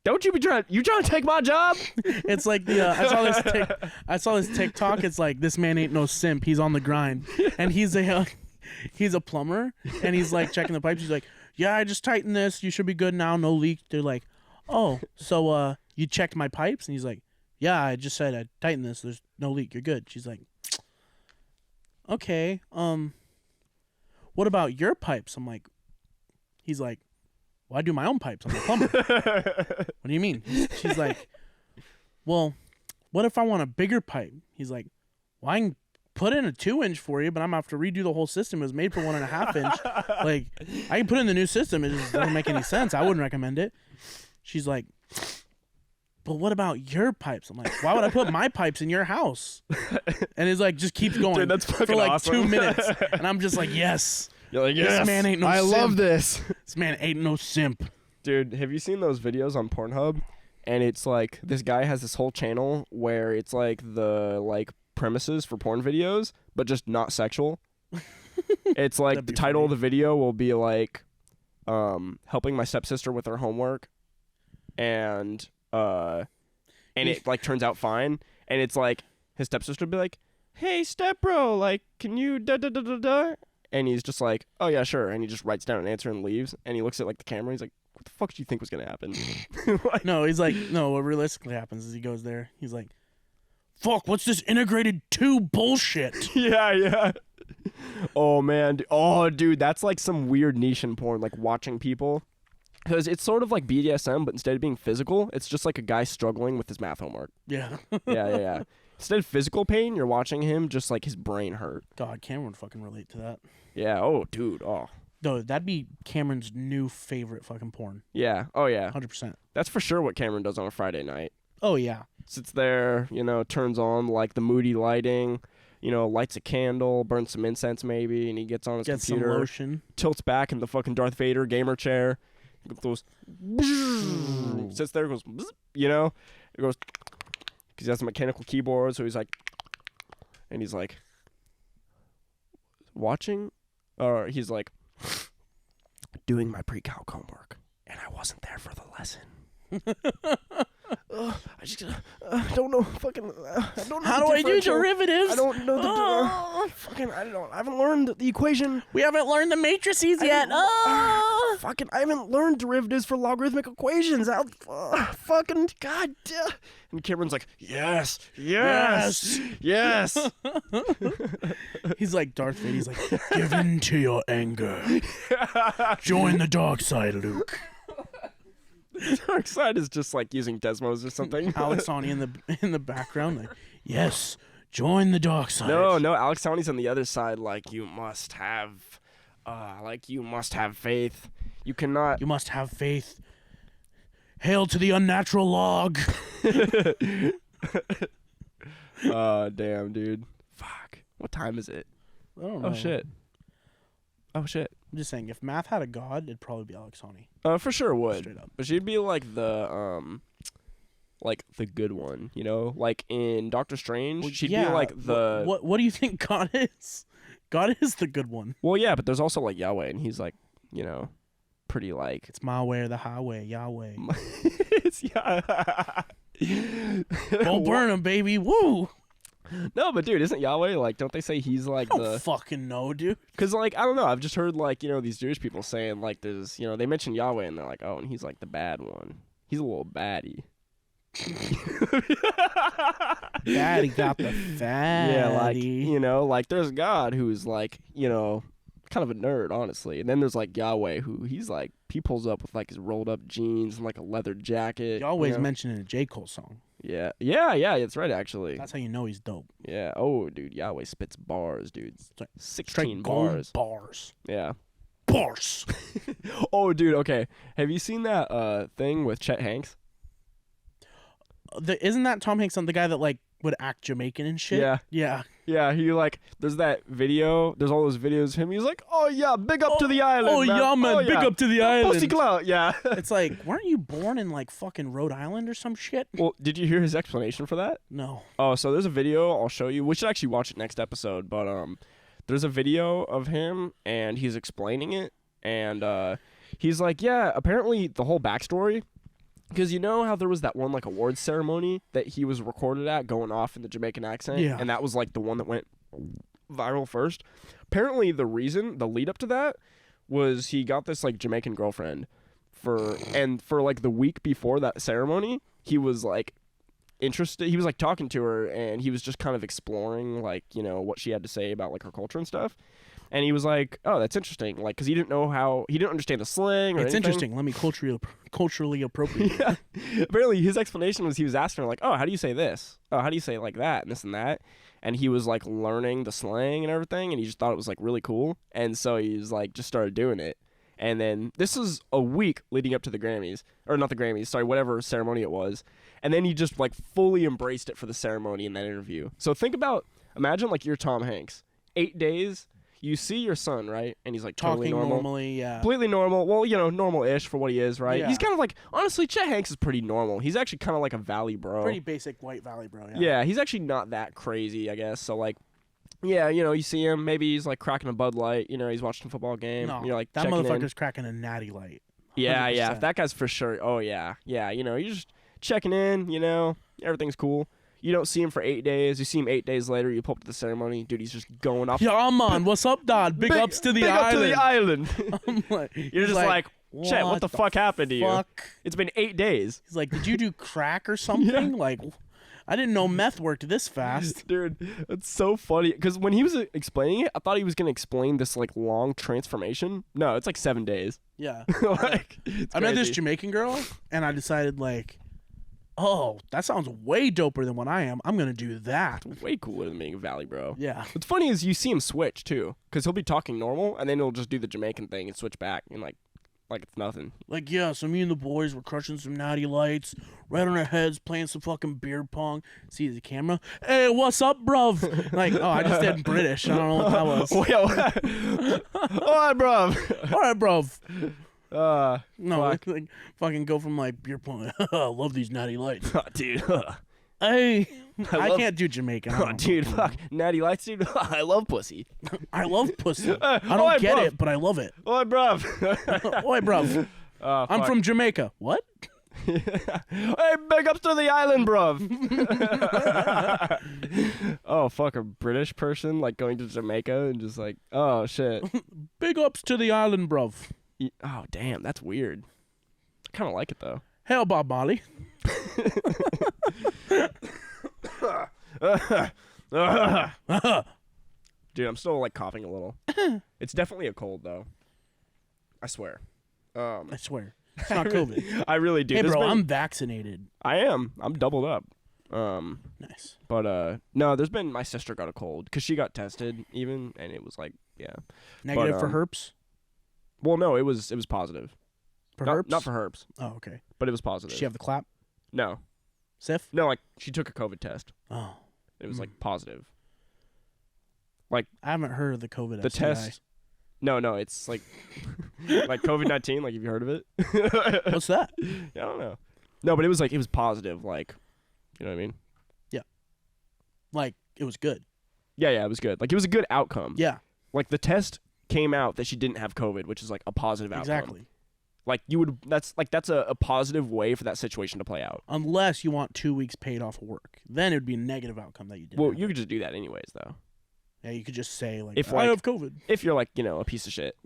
Don't you be trying to take my job? It's like I saw this TikTok. It's like, this man ain't no simp. He's on the grind. And he's a plumber. And he's like checking the pipes. He's like, yeah, I just tightened this. You should be good now. No leak. They're like, oh, so you checked my pipes? And he's like, yeah, I just said I tightened this. There's no leak. You're good. She's like, okay. What about your pipes? I'm like, he's like, well, I do my own pipes. I'm a plumber. What do you mean? She's like, well, what if I want a bigger pipe? He's like, well, I can put in a 2-inch for you, but I'm gonna have to redo the whole system. It was made for 1.5 inch. Like, I can put in the new system. It just doesn't make any sense. I wouldn't recommend it. She's like, but what about your pipes? I'm like, why would I put my pipes in your house? And it's like, just keeps going. Dude, that's fucking for like awesome. 2 minutes. And I'm just like, yes. You're like, yes. This man ain't no I simp. love this. This man ain't no simp. Dude, have you seen those videos on Pornhub? And it's like, this guy has this whole channel where it's like the like premises for porn videos, but just not sexual. It's like the title of the video will be like, helping my stepsister with her homework. And it like turns out fine, and it's like his stepsister would be like, hey step bro, like, can you da, and he's just like, oh yeah, sure, and he just writes down an answer and leaves, and he looks at like the camera, he's like, what the fuck do you think was gonna happen? Like, No, he's like, no, what realistically happens is he goes there, he's like, fuck, what's this integrated tube bullshit? yeah. Oh man, dude, that's like some weird niche in porn, like watching people. Because it's sort of like BDSM, but instead of being physical, it's just like a guy struggling with his math homework. Yeah. Yeah. Instead of physical pain, you're watching him just like his brain hurt. God, Cameron would fucking relate to that. Yeah. Oh, dude. Oh. No, that'd be Cameron's new favorite fucking porn. Yeah. Oh, yeah. 100%. That's for sure what Cameron does on a Friday night. Oh, yeah. Sits there, turns on like the moody lighting, lights a candle, burns some incense maybe, and he gets on his Get some computer, lotion. tilts back in the fucking Darth Vader gamer chair, goes, sits there, goes, it goes, because he has a mechanical keyboard, so he's like, watching, or he's like, doing my pre-calc homework, and I wasn't there for the lesson. I just don't know fucking. I don't know. How do I do derivatives? I don't know the fucking. I don't know. I haven't learned the equation. We haven't learned the matrices yet. Fucking. I haven't learned derivatives for logarithmic equations. Fucking god. And Cameron's like, yes. He's like Darth Vader. He's like, give in to your anger. Join the dark side, Luke. Dark side is just like using Desmos or something. Alex Ani in the background, like, yes, join the dark side. No, Alex Ani's on the other side. Like, you must have faith. You cannot. You must have faith. Hail to the unnatural log. Oh damn, dude. Fuck. What time is it? I don't know. Oh shit. I'm just saying, if math had a god, it'd probably be Alex Ani. For sure would. Straight up. But she'd be like the good one, like in Doctor Strange. She'd be like the. What do you think God is? God is the good one. Well, yeah, but there's also like Yahweh, and he's like, pretty like. It's my way or the highway, Yahweh. It's Don't burn him, baby. Woo. No, but dude, isn't Yahweh like? Don't they say he's like I don't fucking know, dude. Because like I don't know, I've just heard like these Jewish people saying like there's they mention Yahweh and they're like, oh, and he's like the bad one. He's a little baddie. Daddy got the fatty. Yeah, like there's God who's like kind of a nerd, honestly, and then there's like Yahweh who he pulls up with like his rolled up jeans and like a leather jacket. Yahweh's mentioned in a J. Cole song. Yeah, that's right, actually. That's how you know he's dope. Yeah. Oh, dude, Yahweh spits bars, dude. 16 Straight bars. Bars. Yeah. Bars. Oh, dude. Okay. Have you seen that thing with Chet Hanks? Isn't that Tom Hanks on the guy that like would act Jamaican and shit? Yeah. Yeah, he like there's that video. There's all those videos of him. He's like, "Oh yeah, big up to the island." Oh man. yeah, man, big up to the island. Pussy clout, yeah. It's like, weren't you born in like fucking Rhode Island or some shit? Well, did you hear his explanation for that? No. Oh, so there's a video I'll show you. We should actually watch it next episode. But there's a video of him and he's explaining it, and he's like, yeah, apparently the whole backstory. Because you know how there was that one like awards ceremony that he was recorded at going off in the Jamaican accent? Yeah. And that was like the one that went viral first. Apparently the lead up to that was he got this like Jamaican girlfriend for like the week before that ceremony, he was like interested. He was like talking to her and he was just kind of exploring like, what she had to say about like her culture and stuff. And he was like, "Oh, that's interesting." Like, because he didn't understand the slang or anything. Interesting. Let me culturally appropriate. Yeah. Apparently, his explanation was he was asking her like, "Oh, how do you say this? Oh, how do you say it like that and this and that?" And he was like learning the slang and everything, and he just thought it was like really cool. And so he was like just started doing it. And then this was a week leading up to the Grammys, or not the Grammys, sorry, whatever ceremony it was. And then he just like fully embraced it for the ceremony in that interview. So imagine like you're Tom Hanks, 8 days. You see your son, right? And he's like totally talking normal. normally, yeah. Completely normal. Well, normal-ish for what he is, right? Yeah. He's kind of like, honestly, Chet Hanks is pretty normal. He's actually kind of like a Valley bro. Pretty basic white Valley bro, yeah. Yeah, he's actually not that crazy, I guess. So, like, yeah, you see him. Maybe he's like cracking a Bud Light. He's watching a football game. No, You're like, that checking motherfucker's in. cracking a natty light. 100%. Yeah. That guy's for sure. Oh, yeah. Yeah, you're just checking in, everything's cool. You don't see him for 8 days. You see him 8 days later. You pull up to the ceremony. Dude, he's just going off. Yeah, man. What's up, Dad? Big ups to the island. Big up to the island. I'm like, You're just like, Chet, what the fuck happened to you? It's been 8 days. He's like, did you do crack or something? Yeah. Like, I didn't know meth worked this fast. Dude, it's so funny. Because when he was explaining it, I thought he was going to explain this like long transformation. No, it's like 7 days. Yeah. It's I met this crazy. Jamaican girl, and I decided, like, oh, that sounds way doper than what I am. I'm going to do that. Way cooler than being a Valley bro. Yeah. What's funny is you see him switch, too. Because he'll be talking normal, and then he'll just do the Jamaican thing and switch back. And, like, like it's nothing. Like, yeah, so me and the boys were crushing some natty lights, right on our heads, playing some fucking beer pong. See the camera? Hey, what's up, bruv? Like, oh, I just did British. I don't know what that was. All right, bro. All right, bruv. No, fuck. like fucking go from like beer pong. I love these natty lights. Dude. Hey, I love- can't do Jamaican. I don't Dude, know. fuck. Natty Lights, dude. I love pussy. I love pussy. I Oi, don't get bruv. it, but I love it. Oi, bruv. Oi, bruv. I'm fuck. from Jamaica. What? Hey, big ups to the island, bruv. Oh, fuck, a British person, like, going to Jamaica and just like, oh, shit. Big ups to the island, bruv. Oh, damn, that's weird. I kind of like it, though. Hell, Bob Marley. Dude, I'm still, like, coughing a little. It's definitely a cold, though. I swear. I swear. It's not COVID. I really do. Hey, There's bro, been- I'm vaccinated. I am. I'm doubled up. Nice. But no, there's been my sister got a cold because she got tested even, and it was like, yeah. Negative for herpes? Well, no, it was positive. For not, herpes? not for herpes, Oh, okay. but it was positive. Does she have the clap? No, Sif? no, like she took a COVID test. Oh. It was like positive. I haven't heard of the COVID The STI. test. No, it's like like COVID-19. Like, have you heard of it? What's that? Yeah, I don't know. No, but it was positive. Like, you know what I mean? Like, it was good. Yeah, it was good. Like, it was a good outcome. Yeah, Like, the test came out that she didn't have COVID, which is like a positive outcome. exactly. Like, that's a positive way for that situation to play out. Unless you want 2 weeks paid off of work. Then it would be a negative outcome that you did. Well, you could just do that anyways, though. Yeah, you could just say, like, If, I like- have COVID. If you're like, a piece of shit.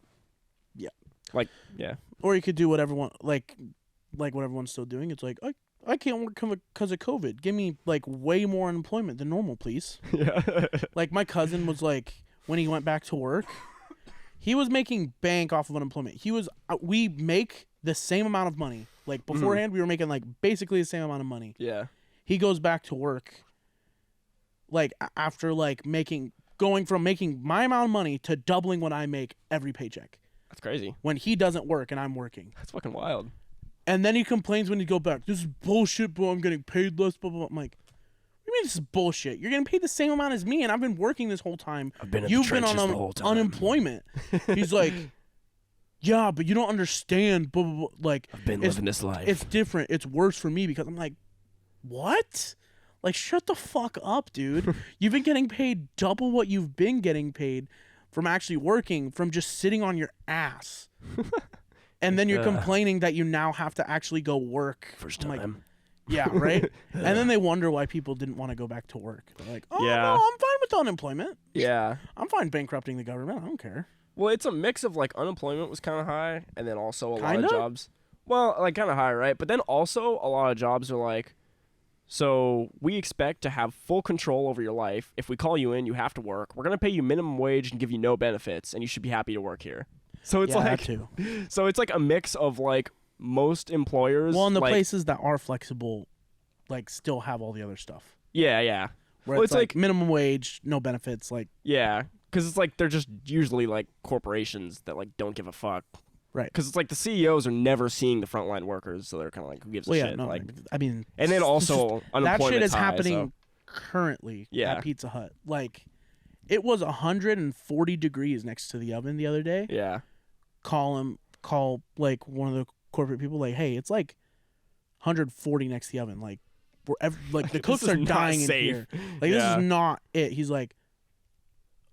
Yeah. Like, yeah. Or you could do what everyone, like what everyone's still doing. It's like, I can't work because of COVID. Give me, like, way more unemployment than normal, please. Yeah. Like, my cousin was like, when he went back to work, he was making bank off of unemployment. We make the same amount of money. Like, beforehand, we were making, like, basically the same amount of money. Yeah. He goes back to work, like, after, like, going from making my amount of money to doubling what I make every paycheck. That's crazy. When he doesn't work and I'm working. That's fucking wild. And then he complains when he go back. This is bullshit, bro. I'm getting paid less, blah, blah, blah. I'm like, what do you mean this is bullshit? You're getting paid the same amount as me, and I've been working this whole time. I've been in You've the been on trenches the whole time. unemployment. He's like, yeah, but you don't understand. Blah, blah, blah. Like, I've been it's- living this life. It's different. It's worse for me because I'm like, what? Like, shut the fuck up, dude. You've been getting paid double what you've been getting paid from actually working, from just sitting on your ass. And then you're complaining that you now have to actually go work. First I'm like, time. yeah, right? And then they wonder why people didn't want to go back to work. They're like, oh, Yeah. no, I'm fine with unemployment. Yeah. I'm fine bankrupting the government. I don't care. Well, it's a mix of, like, unemployment was kind of high, and then also a lot Kinda? of jobs. Well, like, kind of high, right? But then also a lot of jobs are like, so we expect to have full control over your life. If we call you in, you have to work. We're going to pay you minimum wage and give you no benefits, and you should be happy to work here. So it's Yeah, that like, too. so it's like a mix of, like, most employers. Well, and the like, places that are flexible, like, still have all the other stuff. Yeah. Where Well, it's it's like like- minimum wage, no benefits, like, Yeah. Because it's like they're just usually, like, corporations that, like, don't give a fuck. right. Because it's like the CEOs are never seeing the frontline workers, so they're kind of like, who gives a Well, shit? yeah, no, like, I mean, and then it's also just- unemployment that shit is high, happening so- currently Yeah. at Pizza Hut. Like, it was 140 degrees next to the oven the other day. Yeah. Call like one of the corporate people, like, hey, it's like 140 next to the oven. Like, like the This cooks is are not dying safe. in here. Like, Yeah. this is not it. He's like,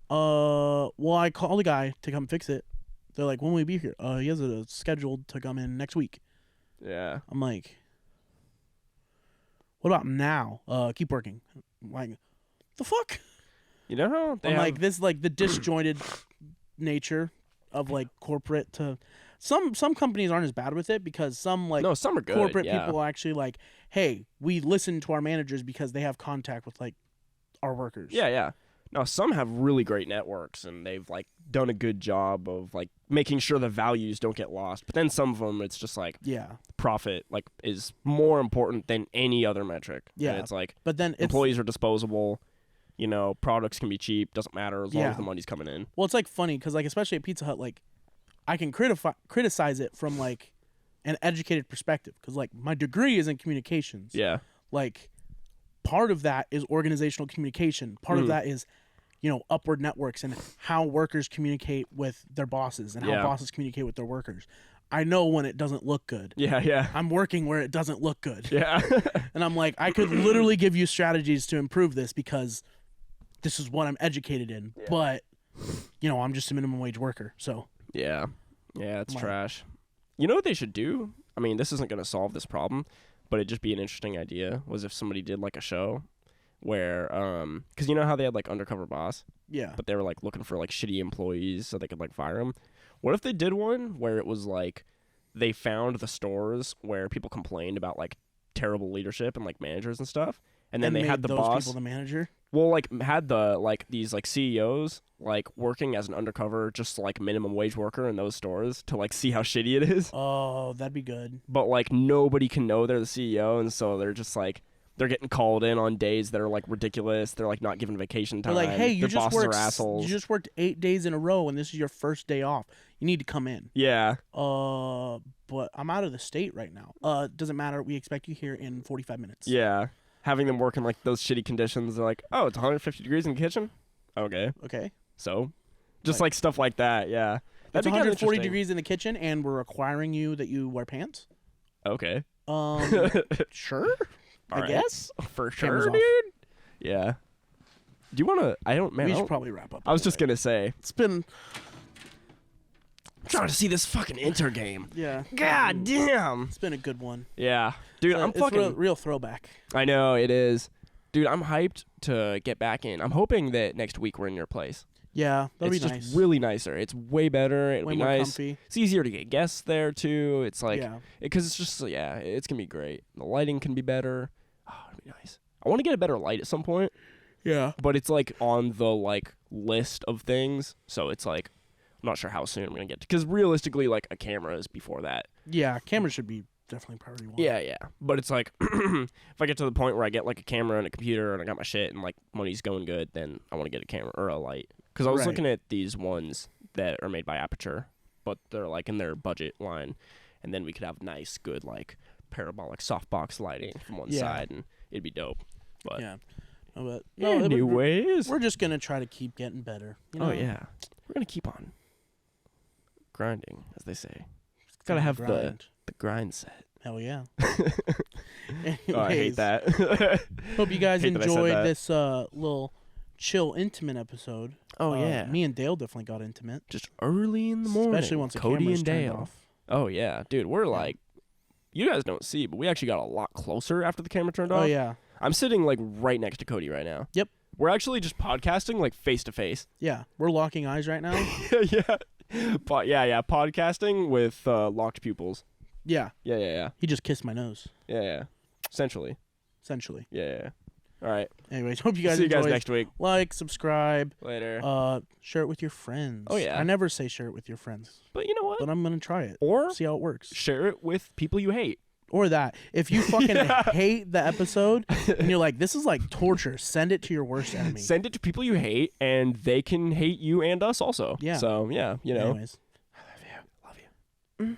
well, I called the guy to come fix it. They're like, when will he be here? He has a scheduled to come in next week. Yeah. I'm like, what about now? Keep working. I'm like, the fuck? You know how they I'm have, like, this, like, the disjointed nature of, like, corporate to some companies aren't as bad with it because some, like, no, some are good. corporate yeah. people are actually like, hey, we listen to our managers because they have contact with, like, our workers. Yeah. No, some have really great networks, and they've, like, done a good job of, like, making sure the values don't get lost. But then some of them, it's just like Yeah. profit, like, is more important than any other metric. Yeah. And it's like But then it's, employees are disposable. You know, products can be cheap. Doesn't matter as long Yeah. as the money's coming in. well, it's, like, funny because, like, especially at Pizza Hut, like, I can criticize it from like an educated perspective, because like my degree is in communications. Yeah. Like part of that is organizational communication. Part of that is, you know, upward networks and how workers communicate with their bosses and how bosses communicate with their workers. I know when it doesn't look good. Yeah. I'm working where it doesn't look good. Yeah. And I'm like, I could literally give you strategies to improve this because this is what I'm educated in. Yeah. But, you know, I'm just a minimum wage worker. So. Yeah. Yeah, it's trash. You know what they should do? I mean, this isn't going to solve this problem, but it'd just be an interesting idea, was if somebody did like a show where, because you know how they had like Undercover Boss? Yeah. But they were like looking for like shitty employees so they could like fire them. What if they did one where it was like they found the stores where people complained about like terrible leadership and like managers and stuff, and then they had the those boss people the manager? Well, like had the like these like CEOs like working as an undercover, just like minimum wage worker in those stores to like see how shitty it is. Oh, that'd be good. But like nobody can know they're the CEO, and so they're just like they're getting called in on days that are like ridiculous. They're like not given vacation time. They're like, hey, Their bosses are assholes. You just worked 8 days in a row, and this is your first day off. You need to come in. Yeah. But I'm out of the state right now. Doesn't matter. We expect you here in 45 minutes. Yeah. Having them work in like those shitty conditions, they're like, oh, it's 150 degrees in the kitchen? Okay. So, just like stuff like that, yeah. It's 140 degrees in the kitchen, and we're requiring you that you wear pants? Okay. Sure. I guess. For sure, dude. Yeah. Do you want to? We should probably wrap up. I was just going to say. It's been. I'm trying to see this fucking Inter game. Yeah. God damn. It's been a good one. Yeah. Dude, I'm fucking. It's real throwback. I know, it is. Dude, I'm hyped to get back in. I'm hoping that next week we're in your place. Yeah, that'll be nice. It's just really nicer. It's way better. It'll way be more nice. Comfy. It's easier to get guests there, too. It's like. Because it's just, it's going to be great. The lighting can be better. Oh, it'll be nice. I want to get a better light at some point. Yeah. But it's like on the like list of things. So it's like, I'm not sure how soon I'm going to get to. Because realistically, like a camera is before that. Yeah, camera should be definitely priority one. Yeah. But it's like, if I get to the point where I get like a camera and a computer and I got my shit and like money's going good, then I want to get a camera or a light. Because I was looking at these ones that are made by Aperture, but they're like in their budget line. And then we could have nice, good, like parabolic softbox lighting from one side, and it'd be dope. But anyways, we're just gonna try to keep getting better. You know? Oh yeah, we're gonna keep on grinding, as they say. Gotta have the grind set. Hell yeah. Oh, I hate that. Hope you guys enjoyed this little chill, intimate episode. Oh yeah, me and Dale definitely got intimate. Just early in the morning, especially once Cody and Dale. Off. Oh yeah, dude, we're like, you guys don't see, but we actually got a lot closer after the camera turned off. Oh yeah, I'm sitting like right next to Cody right now. Yep, we're actually just podcasting like face to face. Yeah, we're locking eyes right now. Yeah, podcasting with locked pupils. Yeah. He just kissed my nose. Yeah. Essentially. Yeah. All right. Anyways, hope you guys see enjoyed. You guys next week. Like, subscribe. Later. Share it with your friends. Oh yeah. I never say share it with your friends. But you know what? But I'm gonna try it. Or see how it works. Share it with people you hate. Or that. If you fucking hate the episode and you're like, this is like torture, send it to your worst enemy. Send it to people you hate, and they can hate you and us also. Yeah. So yeah, you know. Anyways. I love you.